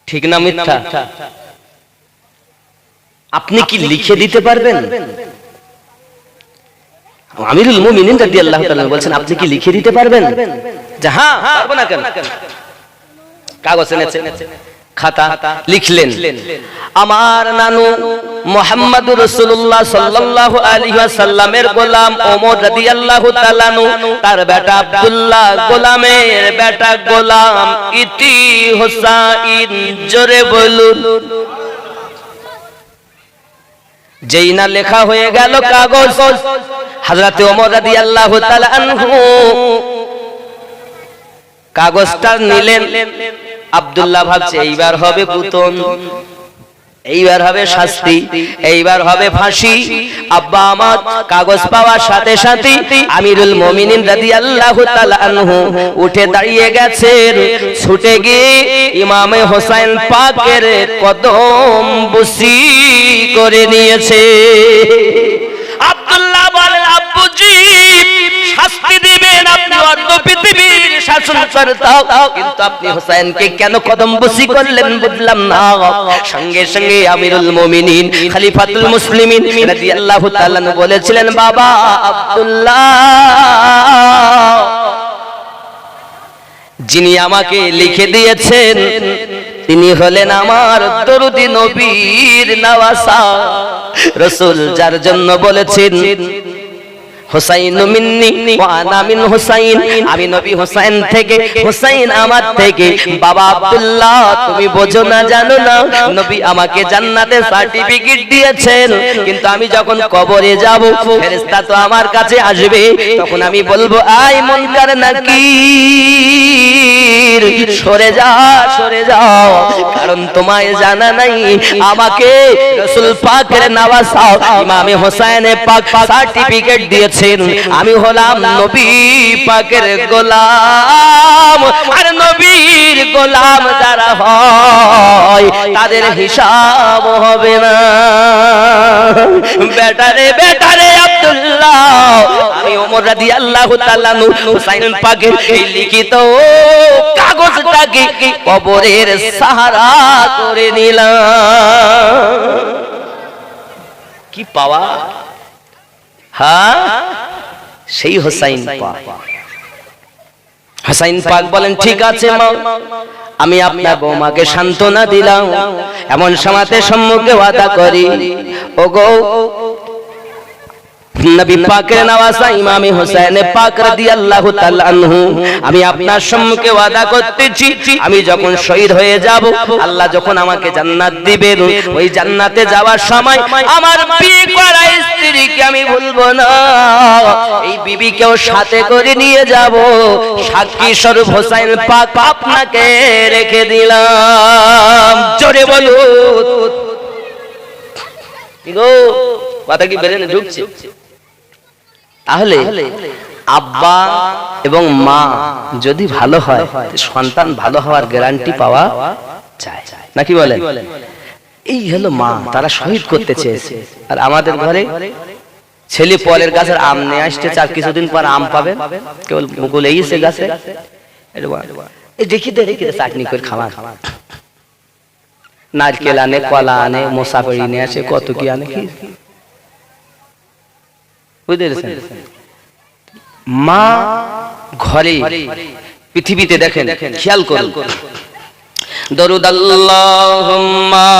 ঠিক না মিথ্যা? আপনি কি লিখে দিতে পারবেন? আমিরুল মুমিনিন রাদিয়াল্লাহু তাআলা বলছেন, আপনি কি লিখে দিতে পারবেন? যে হ্যাঁ, পারবো না কেন? কাগজ এনেছেন, খাতা, লিখলেন, আমার নানু মুহাম্মদুর রাসূলুল্লাহ সাল্লাল্লাহু আলাইহি ওয়াসাল্লামের গোলাম ওমর রাদিয়াল্লাহু তাআলা আনহু, তার বেটা আব্দুল্লাহ গোলামের বেটা গোলাম ইতি হুসাইন। জোরে বলুন। যেই না লেখা হয়ে গেল কাগজ, হযরত ওমর রাদিয়াল্লাহু তাআলা আনহু কাগজটা নিলেন। আব্দুল্লাহ ভাবছে এইবার হবে পুতন, এইবার হবে শাস্তি, এইবার হবে ফাঁসি। আব্বা আমার কাগজ পাওয়ার সাথে সাথে আমিরুল মুমিনিন রাদিয়াল্লাহু তাআলা আনহু উঠে দাঁড়িয়ে গেছেন, ছুটে গিয়ে ইমামে হোসেন পাকের কদম বুসি করে নিয়েছে। আব্দুল্লাহ বলেন, আব্বুজি শাস্তি দিবেন, আপনি অর্ধ পৃথিবীর শাসনকর্তা, কিন্তু আপনি হোসেনকে কেন কদম বুসি করলেন বুঝলাম না। সঙ্গে সঙ্গে আমিরুল মুমিনিন খলিফাতুল মুসলিমিন রাদিয়াল্লাহু তাআলা বলেছিলেন, বাবা আব্দুল্লাহ, যিনি আমাকে লিখে দিয়েছেন তিনি হলেন আমার দরুদি নবীর নওয়াসা। রাসূল যার জন্য বলেছেন, হুসাইন মিন্নি ওয়া আনা মিন হুসাইন, আমি নবী হুসাইন থেকে, হুসাইন আমার থেকে। বাবা আব্দুল্লাহ, তুমি বোঝো না, জানো না, নবী আমাকে জান্নাতের সার্টিফিকেট দিয়েছেন, কিন্তু আমি যখন কবরে যাব, ফেরেশতা তো আমার কাছে আসবে, তখন আমি বলবো, আয় মুনকার নাকির, সরে যা, সরে যাও, কারণ তোমায় জানা নাই আমাকে রাসূল পাকের নওয়াসা ইমামে হোসেন পাক সার্টিফিকেট দিয়েছে, আমি হলাম নবী পাকের গোলাম। আর নবীর গোলাম যারা হয় তাদের হিসাব হবে না। বেটারে বেটারে আব্দুল্লাহ, আমি ওমর রাদিয়াল্লাহু তাআলা আনহু হুসাইন পাকের এই লিখিত কাগজটাকে কবরের সাহারা করে নিলাম। কি পাওয়া! হ্যাঁ, সেই হুসাইন পাক। হুসাইন পাক বলেন, ঠিক আছে মা, আমি আপনার বৌমাকে সান্ত্বনা দিলাম, এমন সময়তে সম্মুখে ওয়াদা করি, ওগো নবী পাকের নওয়াসা ইমামে হোসেন পাক রাদিয়াল্লাহু তাআলা আনহু, আমি আপনার সম্মুখে ওয়াদা করতেছি, আমি যখন শহীদ হয়ে যাব, আল্লাহ যখন আমাকে জান্নাত দিবেন, ওই জান্নাতে যাওয়ার সময় আমার বিয়ে করা স্ত্রীকে আমি ভুলবো না, এই বিবিকেও সাথে করে নিয়ে যাব, সাক্ষী স্বরূপ হোসেন পাক আপনাকে রেখে দিলাম। জোরে বলুন। কি গো, কথা কি বেরেনে ঢুকছে? তাহলে আব্বা এবং মা যদি ভালো হয়, সন্তান ভালো হওয়ার গ্যারান্টি পাওয়া যায়, নাকি বলেন? এই হলো মা, তারা শহীদ করতে চেয়েছে। আর আমাদের ঘরে ছেলে পরের গাছের আম নিয়ে আসতে, চার কিছুদিন পর আম পাবে, কেবল মুকুল এইছে গাছে, দেখি দেখি চাটনি করে খাওয়া, নারকেল আনে, কলা আনে, মোসাফরি নিয়ে আসে, কত কি আনে, কি বুঝতে মা ঘরে পৃথিবীতে দেখেন, খেয়াল করুন, দরুদ আল্লাহুম্মা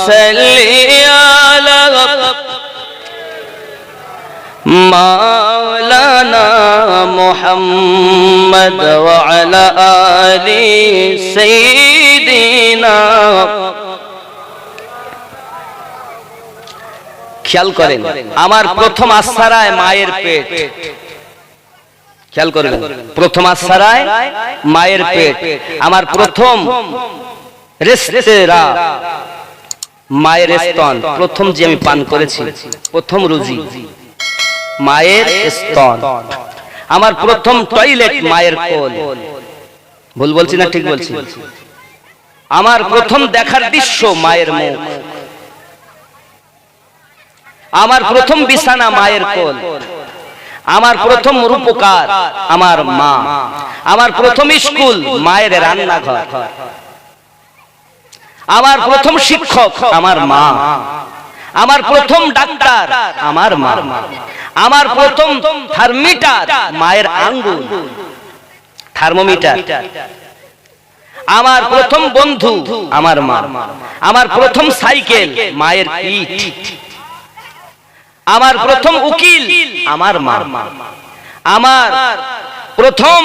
সাল্লি আলা মাওলানা মুহাম্মদ ওয়া আলা আলি সাইয়্যিদিনা। খেয়াল করেন, আমার প্রথম আশ্রয় মায়ের পেট। খেয়াল করবেন, প্রথম আশ্রয় মায়ের পেট। আমার প্রথম রেস্তেরা মায়ের স্তন। প্রথম যে আমি পান করেছি, প্রথম রুজি মায়ের স্তন। আমার প্রথম টয়লেট মায়ের কোল। ভুল বলছি না ঠিক বলছি? আমার প্রথম দেখার দৃশ্য মায়ের মুখ। আমার প্রথম বিছানা মায়ের কোল। আমার প্রথম রূপকার আমার মা। আমার প্রথম স্কুল মায়ের রান্নাঘর। আমার প্রথম শিক্ষক আমার মা। আমার প্রথম ডাক্তার আমার মা। আমার প্রথম থার্মোমিটার মায়ের আঙ্গুল, থার্মোমিটার। আমার প্রথম বন্ধু আমার মা। আমার প্রথম সাইকেল মায়ের পিঠ। আমার প্রথম উকিল আমার মা। আমার প্রথম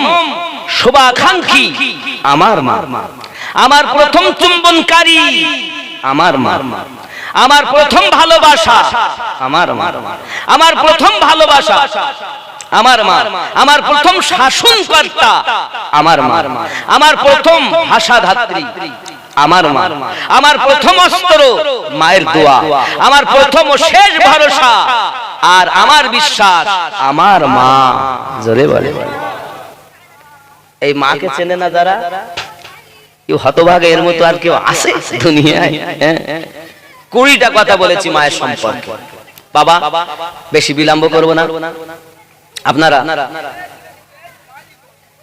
শুভাকাঙ্ক্ষী আমার মা। আমার প্রথম চুম্বনকারী আমার মা। আমার প্রথম ভালোবাসা আমার মা। আমার প্রথম ভালোবাসা আমার মা। আমার প্রথম শাসনকর্তা আমার মা। আমার প্রথম ভাষাধাত্রী আমার মা। আমার প্রথম অস্ত্র মায়ের দোয়া। আমার প্রথম ও শেষ ভরসা আর আমার বিশ্বাস আমার মা। জোরে বলে। এই মাকে চেনে না যারা, কেউ হতভাগে এর মতো আর কেউ আছে দুনিয়ায়? 20টা কথা বলেছি মায়ের সম্পর্কে। বাবা বেশি বিলম্ব করব না। আপনারা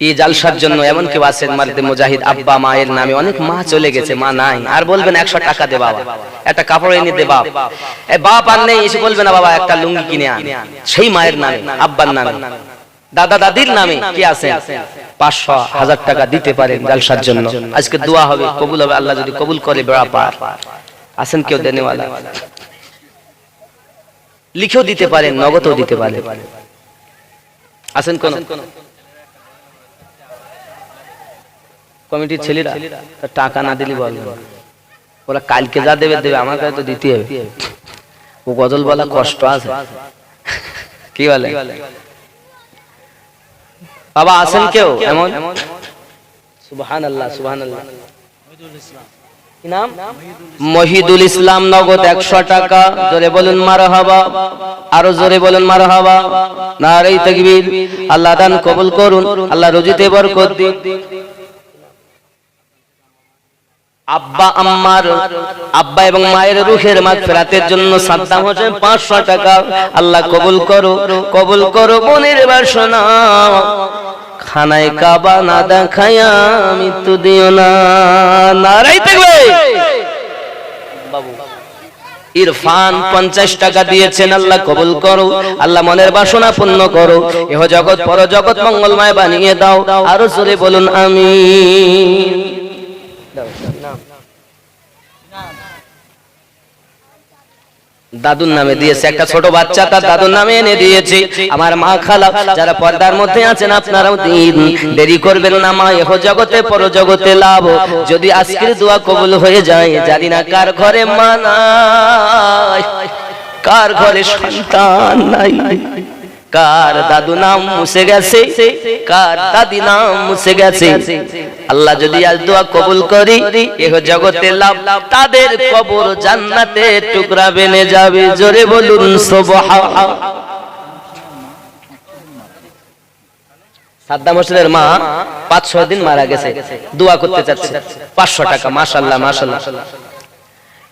এই জালসার জন্য এমন কেউ আছেন মালিতে মুজাহিদ আব্বা মায়ের নামে অনেক মা চলে গেছে, মা নাই। আর বলবেন 100 টাকা দে বাবা, একটা কাপড় এনে দে বাপ। এই বাপ আর নেই, এসে বলবে না বাবা একটা লুঙ্গি কিনে আন। সেই মায়ের নামে, আব্বার নামে, দাদা দাদির নামে কি আছে 500-1000 টাকা দিতে পারেন জালসার জন্য। আজকে দোয়া হবে, কবুল হবে, আল্লাহ যদি কবুল করে বেড়া পার। আছেন কেউ দেনেওয়ালা? লিখেও দিতে পারেন, নগদও দিতে পারেন। আছেন কোন কমিটির ছেলেরা? টাকা না দিলে বলবে, ওরা কালকে যা দেবে দেবে, আমার কাছে তো দিতে হবে। ও গজল বলা কষ্ট আছে, কি বলে বাবা? আছেন কেউ এমন? সুবহানাল্লাহ, সুবহানাল্লাহ। কি নাম? মহিদুল ইসলাম, নগদ 100 টাকা। জোরে বলুন মারহাবা, আরো জোরে বলুন মারহাবা। নারে তাকবীর। আল্লাহ দান কবুল করুন, আল্লাহ রুজিতে বরকত দিন। আব্বা আম্মার, আব্বা এবং মায়ের রূহের মাগফিরাতের জন্য সাদ্দাম হোসেন 500 টাকা। আল্লাহ কবুল করো, কবুল করো। বোনের বাসনা খানায় কাবা না দেখায়া মৃত্যু দিও না। নারাই তাকবীর। বাবু ইরফান 50 টাকা দিয়েছেন, আল্লাহ কবুল করো, আল্লাহ মনের বাসনা পূর্ণ করো, এহ জগৎ পর জগৎ মঙ্গলময় বানিয়ে দাও। আরো জোরে বলুন আমিন। দাদুর নামে দিয়েছে, একটা ছোট বাচ্চা তার দাদুর নামে এনে দিয়েছে। আমার মা খালা যারা পর্দার মধ্যে আছেন, আপনারাও দিন, দেরি করবেন না। মা এহ জগতে পর জগতে লাভ। যদি আজকের দোয়া কবুল হয়ে যায়, জানি না কার ঘরে মা নাই, কার ঘরে সন্তান নাই, কার দাদু নাম মুছে গেছে, কার দাদি নাম মুছে গেছে। আল্লাহ যদি আজ দোয়া কবুল করি, এহ জগতে লাভ, তাদের কবর জান্নাতে টুকরা বেনে যাবে। জোরে বলুন সুবহান। সাদ্দাম হোসেনের মা 5-6 দিন মারা গেছে, দোয়া করতে চাচ্ছে, 500 টাকা। মাশাআল্লাহ, মাশাআল্লাহ।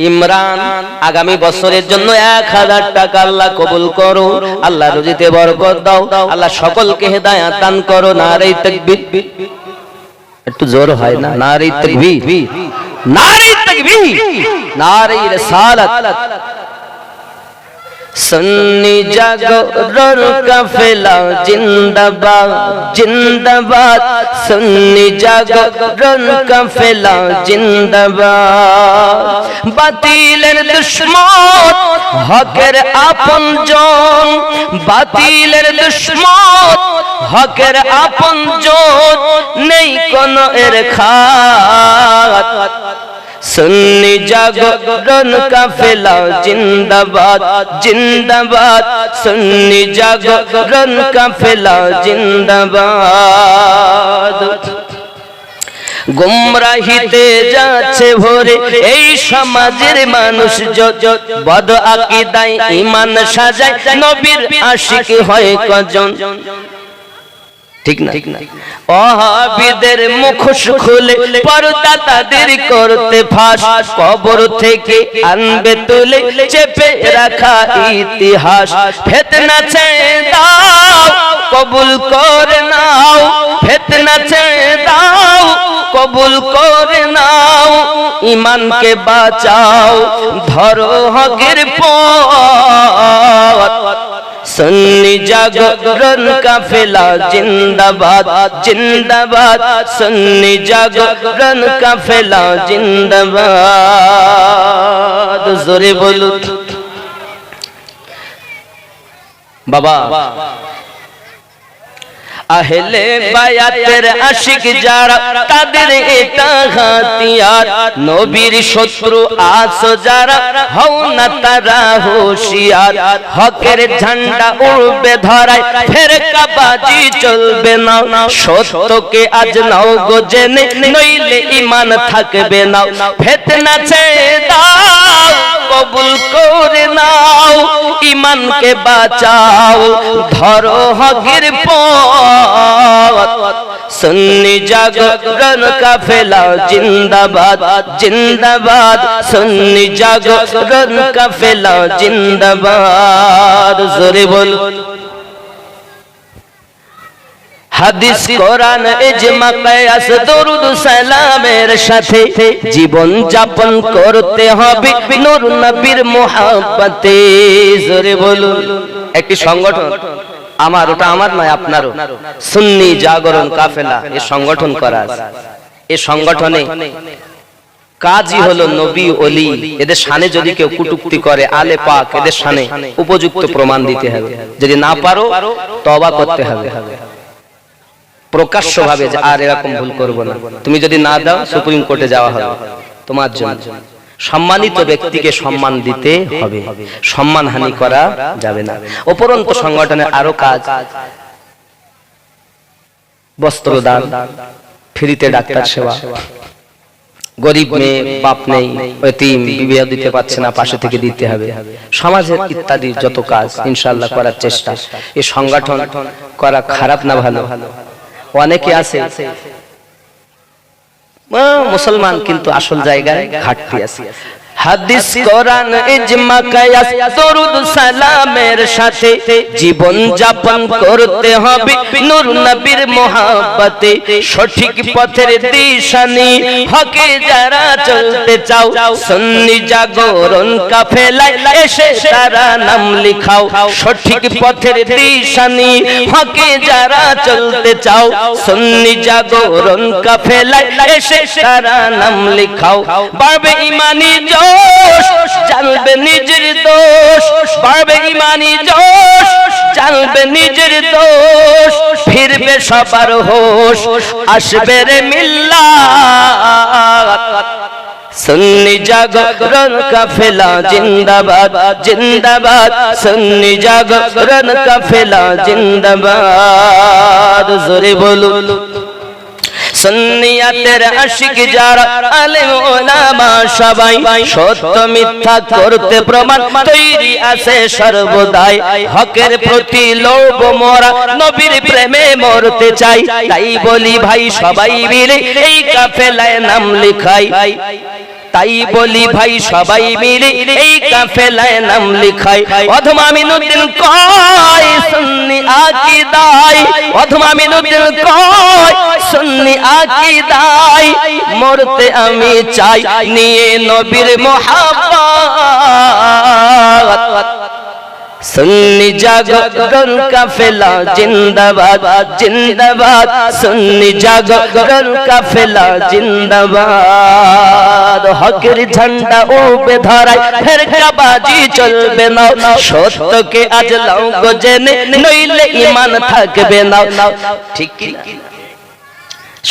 ইমরান আগামী বছরের জন্য 1000 টাকা। আল্লাহ কবুল করো, আল্লাহ রুজিতে বরকত দাও, আল্লাহ সকলকে হেদায়েত দান করো। নারে তাকবীর। একটু জোর হয় না? নারে তাকবীর, নারে তাকবীর, নারে রিসালাত। সুন্নি জাগরণ কাফেলা জিন্দাবাদ জিন্দাবাদ, সুন্নি জাগরণ কাফেলা জিন্দাবাদ। বাতিলের দুশমন হকের আপনজন, বাতিলের দুশমন হকের আপনজন, নেই কোন এর খাত। সুন্নি জাগরণ কাফেলা জিন্দাবাদ জিন্দাবাদ, সুন্নি জাগরণ কাফেলা জিন্দাবাদ। গুমরাহিতে যাচ্ছে ভরে এই সমাজের মানুষ, যত বদ আকীদায় ঈমান সাজায়, নবীর আশিক হয় কজন। ঠিক না? ওয়াহাবীদের মুখোশ খুলে পর্দা তাদের করতে ফাঁস, কবর থেকে আনবে তুলে চেপে রাখা ইতিহাস। ফিতনা ছেড়ে দাও কবুল করে নাও, ফিতনা ছেড়ে দাও কবুল করে নাও, ঈমানকে বাঁচাও ধরো হকের পথ। সুন্নি জাগরণ কাফেলা জিন্দাবাদ জিন্দাবাদ, সুন্নি জাগরণ কাফেলা জিন্দাবাদ। জোরে বলুন বাবা। আহলে বায়াতের আশিক যারা, তাদের এটা হাতিয়ার। নবীর শত্রু আছো যারা, হও না তারা হুঁশিয়ার। হকের ঝান্ডা উড়বে ধরায়, ফেরকাবাজি চলবে না। সত্যকে আজ নাও গো জেনে, নইলে ঈমান থাকবে না। ফিতনা ছেড়ে দাও কবুল করে নাও, ঈমানকে বাঁচাও ধরো হকের পথ। সুন্নি জাগরণ কাফেলা জিন্দাবাদ জিন্দাবাদ, সুন্নি জাগরণ কাফেলা জিন্দাবাদ। জোরে বলুন। হাদিস কোরআন ইজমা কিয়াস দরুদ সালামের সাথে জীবন যাপন করতে হবে নূর নবীর মুহাব্বতে। জোরে বলুন। একটি সংগঠন, আমার ওটা আমার নয় আপনারও, সুন্নি জাগরণ কাফেলা, এই সংগঠন করা আছে। এই সংগঠনে কাজই হলো নবী ওলি এদের শানে যদি কেউ কটূক্তি করে, আলে পাক এদের শানে উপযুক্ত প্রমাণ দিতে হবে। যদি না পারো তওবা করতে হবে প্রকাশ্যভাবে, যে আর এরকম ভুল করব না। তুমি যদি না দাও সুপ্রিম কোর্টে যাওয়া হবে তোমার জন্য। সম্মানিত ব্যক্তিকে সম্মান দিতে হবে, সম্মানহানি করা যাবে না। উপরন্ত সংগঠনের আরো কাজ, বস্ত্রদান, ফ্রিতে ডাক্তার সেবা, গরিব মেয়ে বাপ নেই, এতিম বিবাহ দিতে পারছে না, পাশে থেকে দিতে হবে। সমাজের ইত্যাদি যত কাজ ইনশাআল্লাহ করার চেষ্টা। এই সংগঠন করা খারাপ না ভালো? অনেকে আছে মুসলমান কিন্তু আসল জায়গায় ঘাটতি আছে। হাদিস কোরআন ইজমা কিয়াস দরুদ সালামের সাথে জীবন যাপন করতে হবে নূর নবীর মুহাব্বতে। সঠিক পথের দিশানি হকে যারা চলতে চাও, সুন্নি জাগরণ কাফেলায় এসে তারা নাম লিখাও। সঠিক পথের দিশানি হকে যারা চলতে চাও, সুন্নি জাগরণ কাফেলায় এসে তারা নাম লিখাও। বাড়বে ঈমানি জোশ, জানবে নিজের দোষ, বাড়বে ঈমানি জোশ, জানবে নিজের দোষ। ফিরবে সবার হোশ, আসবে রে মিল্লাত। সুন্নি জাগরণ কাফেলা জিন্দাবাদ জিন্দাবাদ, সুন্নি জাগরণ কাফেলা জিন্দাবাদ। জোরে বলুন। সুন্নিয়াতের আশিক যারা, আলেম ওলামা সবাই, সত্য মিথ্যা করতে প্রমাণ তৈরি আছে সর্বদাই। হকের প্রতি লোভ মোরা, নবীর প্রেমে মরতে চাই। তাই বলি ভাই সবাই মিলে এই কাফেলায় নাম লিখাই। তাই বলি ভাই সবাই মিলে এই কাফেলায় নাম লিখাই। অধমা মিনুদ্দিন কয় সুন্নি আকীদায়, অধমা মিনুদ্দিন কয় সুন্নি আকীদায়। মরতে আমি চাই নিয়ে নবীর মুহাব্বত। सुन्नी जागरण काफिला जिंदाबाद जिंदाबाद, सुन्नी जागरण काफिला जिंदाबाद। हकेर झंडा उबे धराय फेरकाबाजी चलबे ना, सत्यके आज लाओ गो जेने नইলে ঈমান থাকবে না। ঠিক কি না?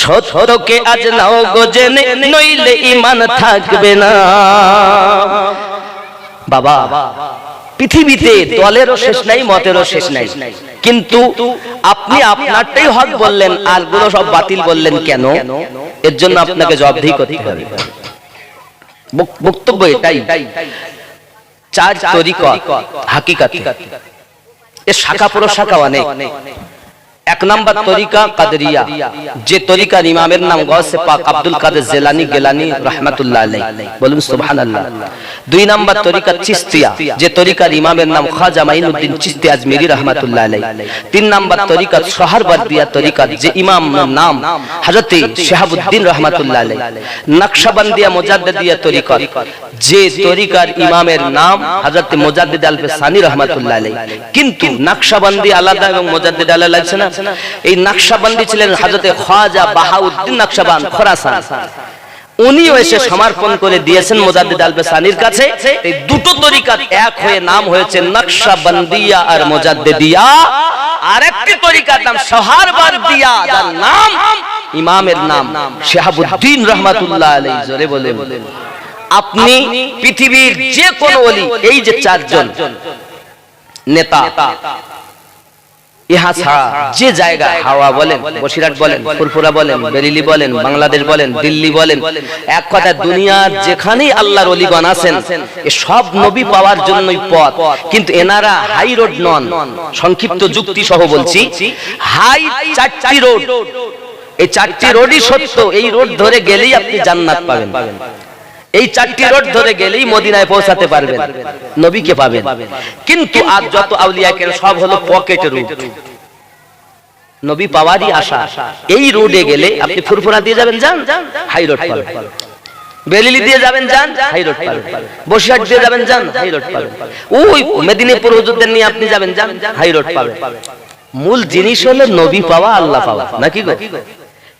সত্যকে আজ নাও গো জেনে নইলে ঈমান থাকবে না। বাবা, পৃথিবীতে দলেরও শেষ নাই, মতেরও শেষ নাই, কিন্তু আপনি আপনারটাই হক বললেন আর গুলো সব বাতিল বললেন কেন? এর জন্য আপনাকে জবাবদিহি করতে হবে। বক্তব্য এটাই, চার তরিকা হাকিকাত, এর শাখা প্রশাখা অনেক। এক নাম্বার তরিকা কাদরিয়া, যে তরিকার ইমামের নাম গৌসে পাক আব্দুল কাদের জিলানী গিলানী রাহমাতুল্লাহ আলাইহি, বলুন সুবহানাল্লাহ। দুই নাম্বার তরিকা চিশতিয়া, যে তরিকার ইমামের নাম খাজা মাইনুদ্দিন চিশতি আজমিরি রাহমাতুল্লাহ আলাইহি। তিন নাম্বার তরিকা সোহরাওয়ার্দিয়া তরিকা, যে ইমামের নাম হযরত শিহাবুদ্দিন রাহমাতুল্লাহ আলাইহি। নকশবন্দিয়া মুজাদ্দিদিয়া তরিকা, যে তরিকার ইমামের নাম হযরত মুজাদ্দিদ আল-ফিসানি রাহমাতুল্লাহ আলাইহি। কিন্তু নকশবন্দি আলাদা এবং মুজাদ্দিদ আলাদা আছে না? এই নকশবন্দি ছিলেন হযরত খাজা বাহাউদ্দিন নকশবন্দ খোরাসান, উনিও এসে সমর্পণ করে দিয়েছেন মুজাদ্দিদ আল-ফিসানির কাছে। এই দুটো তরিকা এক হয়ে নাম হয়েছে নকশবন্দিয়া আর মুজাদ্দিদিয়া। আরেকটি তরিকার নাম সোহরাওয়ার্দিয়া, যার নাম ইমামের নাম শিহাবুদ্দিন রাহমাতুল্লাহ আলাইহি। জোরে বলেন। আপনি পৃথিবীর যে কোন ওলি, এই যে চারজন নেতা, ইহা ছাড়া যে জায়গা, হাওয়া বলেন, বসিরহাট বলেন, ফুরফুরা বলেন, বেরেলি বলেন, বাংলাদেশ বলেন, দিল্লি বলেন, এক কথায় দুনিয়ার যেখানেই আল্লাহর ওলিগণ আছেন, এ সব নবী পাওয়ার জন্যই পথ। কিন্তু এনারা হাই রোড নন। সংক্ষিপ্ত যুক্তি সহ বলছি, হাই চারটি রোড, এই চারটি রোডই সত্য। এই রোড ধরে গেলেই আপনি জান্নাত পাবেন। এই চারটি রোড ধরে গেলেই মদিনায় পৌঁছাতে পারবেন, নবীকে পাবেন। কিন্তু আজ যত আউলিয়া কেরাম সব হলো পকেট রুট, নবী পাওয়ারই আশা। এই রোডে গেলে আপনি ফুরফুরা দিয়ে যাবেন, যান হাই রোড পাবেন। বেরেলি দিয়ে যাবেন, যান হাই রোড পাবেন। বসিরহাট দিয়ে যাবেন, যান হাই রোড পাবেন। ওই মেদিনীপুর হুজুরদের নিয়ে আপনি যাবেন, যান হাই রোড পাবেন। মূল জিনিস হলো নবী পাওয়া, আল্লাহ পাওয়া, নাকি গো?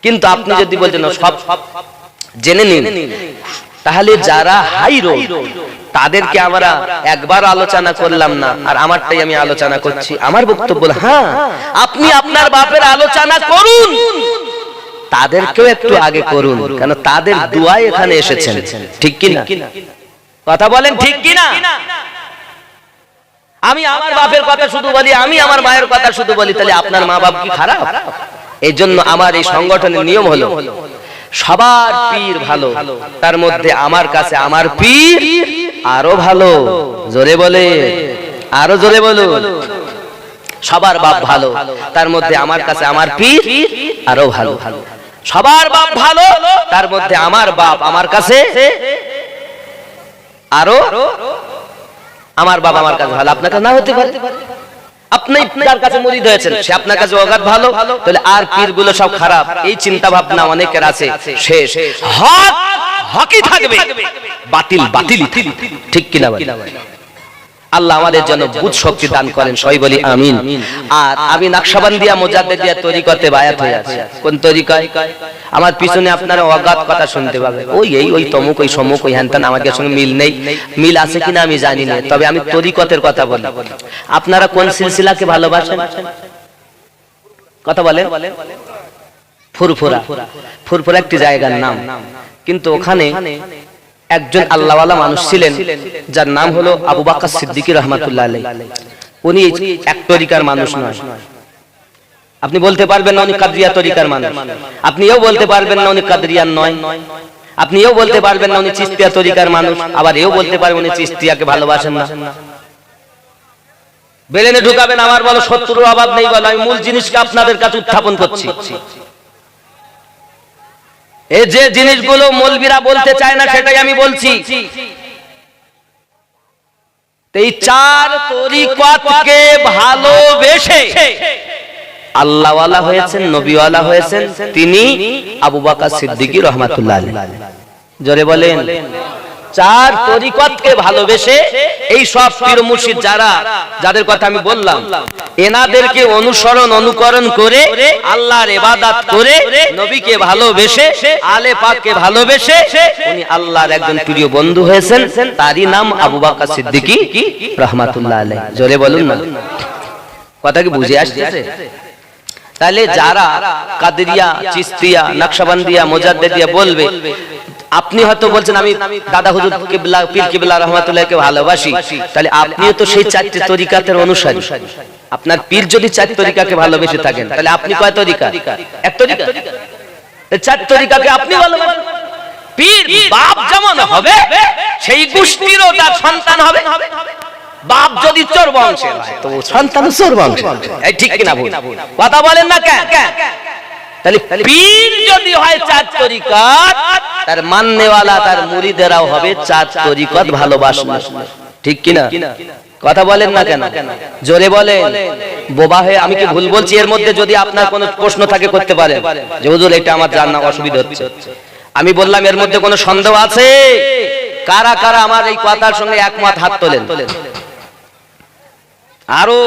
কিন্তু আপনি যদি বলছেন সব জেনে নিন, তাহলে যারা হাই রোড তাদেরকে আমরা একবার আলোচনা করলাম না, আর আমারটাই আমি আলোচনা করছি। আমার বক্তব্য, হ্যাঁ আপনি আপনার বাপের আলোচনা করুন, তাদেরকেও একটু আগে করুন, কারণ তাদের দুয়ায় এখানে এসেছেন। ঠিক কি না? কথা বলেন, ঠিক কি না? আমি আমার বাপের কথা শুধু বলি, আমি আমার মায়ের কথা শুধু বলি, তাহলে আপনার মা বাপ কি খারাপ? এই জন্য আমার এই সংগঠনের নিয়ম হলো সবার পীর ভালো, তার মধ্যে আমার কাছে আমার পীর আরো ভালো। জোরে বলে, আরো জোরে বলো। সবার বাপ ভালো, তার মধ্যে আমার কাছে আমার পীর আরো ভালো। সবার বাপ ভালো, তার মধ্যে আমার বাপ আমার কাছে আরো, আমার বাপ আমার কাছে ভালো। আপনার কাছে না হতে পারে, আপনি তার কাছে মুরিদ হয়েছেন, সে আপনার কাছে অগাধ ভালো, তাহলে আর পীর গুলো সব খারাপ। এই চিন্তা ভাবনা অনেকের আছে। শেষ হক হকই থাকবে, বাতিল বাতিলই। ঠিক কিনা? আল্লাহ আমাদের জন্য বুঝ শক্তি দান করেন, সবাই বলি আমিন। আর আমি নকশবন্দিয়া মুজাদ্দিদিয়া তরিকাতে বায়াত হয়ে আছি। কোন তরিকায়? আমার পিছনে আপনারা অগাধ কথা শুনতে পাবেন, ওই এই ওই তমুক ওই সমুক ওই হ্যানত্যান, আমাদের সঙ্গে মিল নেই। মিল আছে কিনা আমি জানি না, তবে আমি তরিকতের কথা বলি। আপনারা কোন সিলসিলাকে ভালোবাসেন? কথা বলেন। ফুরফুরা, ফুরফুরা একটি জায়গার নাম, কিন্তু ওখানে একজন আল্লাহওয়ালা মানুষ ছিলেন, যার নাম হলো আবু বকর সিদ্দিকী রাহমাতুল্লাহ আলাইহি। উনি এক তরিকার মানুষ নয়। আপনি বলতে পারবেন না উনি কাদরিয়া তরিকার মানুষ, আপনি এও বলতে পারবেন না উনি কাদরিয়ান নয়, আপনি এও বলতে পারবেন না উনি চিশতিয়া তরিকার মানুষ, আবার এও বলতে পারবেন উনি চিশতিয়াকে ভালোবাসেন না। বেরেনে ঢুকাবেন, আমার বলো শত্রুর অভাব নেই বলো। আমি মূল জিনিসকে আপনাদের কাছে উত্থাপন করছি। এই যে জিনিসগুলো মৌলবীরা বলতে চায় না, সেটাই আমি বলছি। এই চার তরিকতকে ভালোবেসে আল্লাহওয়ালা হয়েছেন, নবীওয়ালা হয়েছেন তিনি আবু বকর সিদ্দিকী রাহমাতুল্লাহ আলাইহি। জোরে বলেন। চার তরিকতকে ভালোবেসে এই সব পীর মুর্শিদ যাদের কথা আমি বললাম, এনাদেরকে অনুসরণ অনুকরণ করে আল্লাহর ইবাদত করে নবীকে ভালোবেসে আলে পাককে ভালোবেসে উনি আল্লাহর একজন প্রিয় বন্ধু হয়েছেন। তারই নাম আবু বকর সিদ্দিকী রাহমাতুল্লাহ আলাইহি। জোরে বলুন না, কথা কি বুঝে আসছে? তাহলে যারা কাদেরিয়া, চিশতিয়া, নকশবন্দিয়া, মুজাদ্দিদিয়া বলবে, আপনি হয়তো বলছেন আমি দাদা হুজুর কিবলা, পীর কিবলা রহমাতুল্লাহকে ভালোবাসি, তাহলে আপনিও তো সেই চারটি তরিকাতের অনুসারী। আপনার পীর যদি চার তরিকাকে ভালোবেসে থাকেন, তাহলে আপনি কয় তরিকা? এক তরিকা। চার তরিকাকে আপনি ভালোবাসেন। পীর বাপ যেমন হবে, সেই গোষ্ঠীরও তার সন্তান হবে। বাপ যদি চোর বংশের হয়, তো সন্তান চোর বংশের। এই ঠিক কিনা ভুল? কথা বলেন না কেন? তাহলে পীর যদি হয় চার তরিকাত, তার মাননেওয়ালা, তার মুরিদেরাও হবে চার তরিকাত ভালোবাসা। ঠিক কিনা? কথা বলেন না কেন? জোরে বলেন। বোবা হয়ে আমি কি ভুল বলছি? এর মধ্যে যদি আপনার কোনো প্রশ্ন থাকে করতে পারেন যে হুজুর এটা আমার জানা অসুবিধা হচ্ছে। আমি বললাম এর মধ্যে কোনো সন্দেহ আছে? কারা কারা আমার এই কথার সঙ্গে একমত হাত তোলেন। আরো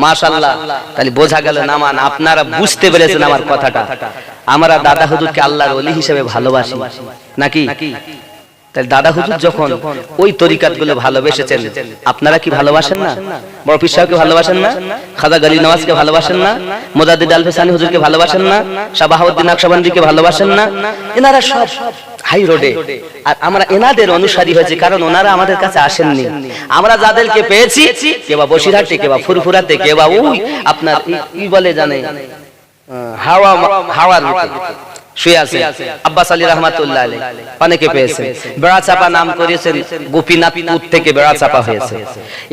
মাশাআল্লাহ। তাহলে বোঝা গেল না মান আপনারা বুঝতে পেরেছেন আমার কথাটা। আমরা দাদা হুজুরকে আল্লাহর ওলি হিসেবে ভালোবাসি নাকি? তাহলে দাদা হুজুর যখন ওই তরিকাতগুলো ভালোবেসেছেন, আপনারা কি ভালোবাসেন না? বড় পীর সাহেবকে ভালোবাসেন না? খাজা গলি নওয়াজকে ভালোবাসেন না? মুজাদ্দিদ আল ফিসানি হুজুরকে ভালোবাসেন না? শাহ বাহাউদ্দিন নকশবন্দিকে ভালোবাসেন না? এনারা সব হাই রোডে, আর আমরা এনাদের অনুসারী হয়েছি কারণ ওনারা আমাদের কাছে আসেননি। আমরা যাদেরকে পেয়েছি, কেবা বসিরহাটে, কেবা ফুরফুরাতে, কেবা ওই আপনার কি বলে জানে হাওয়ার শুয়ে আছে আব্বাস আলী রহমাতুল্লাহ আলাইহি, অনেকে পেয়েছেন। বেড়াচাপা নাম করেছেন, গোপীনাথপুর থেকে বেড়াচাপা হয়েছে।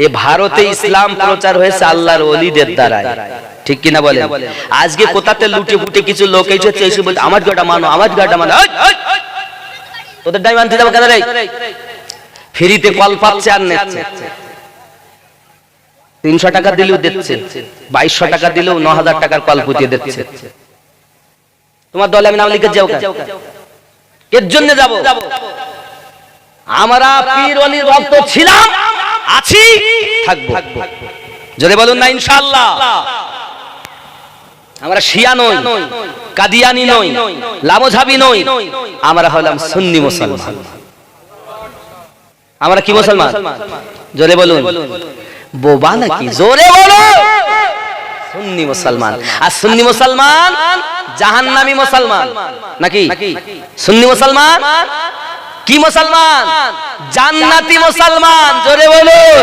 এই ভারতে ইসলাম প্রচার হয়েছে আল্লাহর ওলিদের দ্বারা। ঠিক কিনা বলেন? আজকে কোথাতে লুটে ফুটে কিছু লোক এসেছে, এসে বলছে আমার গাটা মানো, আমার গাটা মানো। তোদের ডাই মানতে যাবো কেন রে? ফ্রিতে কল পাচ্ছে আর নেচ্ছে। 300 টাকা দিলেও দিচ্ছে, 2200 টাকা দিলেও 9000 টাকার কল পুঁতিয়ে দিচ্ছে। তোমার দলে আমি নাম লিখে যাও, এর জন্য যাব? আমরা পীর ওলির ভক্ত ছিলাম, আছি, থাকবো। যদি বলুন না ইনশাআল্লাহ। আমরা শিয়া নই, কাদিয়ানি নই, লামোঝাবি নই, আমরা হলাম সুন্নি মুসলমান। আমরা কি মুসলমান? জোরে বলুন। বোবা নাকি? জোরে বলুন। সুন্নি মুসলমান। আর সুন্নি মুসলমান জাহান্নামী মুসলমান নাকি? সুন্নি মুসলমান কি মুসলমান? জান্নাতি মুসলমান। জোরে বলুন।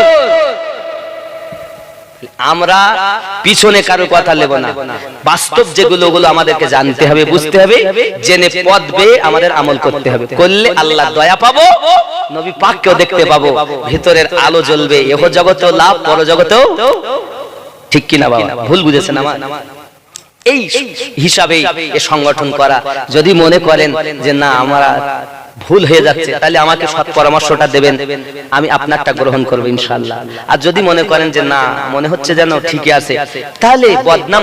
আমরা পিছনে কারো কথা নেব না। বাস্তব যেগুলো ওগুলো আমাদেরকে জানতে হবে, বুঝতে হবে, জেনে পথ বেয়ে আমাদের আমল করতে হবে। করলে আল্লাহ দয়া পাবো, নবী পাককেও দেখতে পাবো, ভিতরের আলো জ্বলবে, ইহ জগতেও লাভ, পর জগতেও। ঠিক কিনা বাবা? ভুল বুঝেছেন আমার? এই হিসাবে এ সংগঠন করা। যদি মনে করেন যে না আমরা ভুল হয়ে যাচ্ছে, তাহলে আমাকে সৎ পরামর্শটা দেবেন, আমি আপনারটা গ্রহণ করবো ইনশাআল্লাহ। আর যদি মনে করেন যে না মনে হচ্ছে যেন ঠিকই আছে, তাহলে বদনাম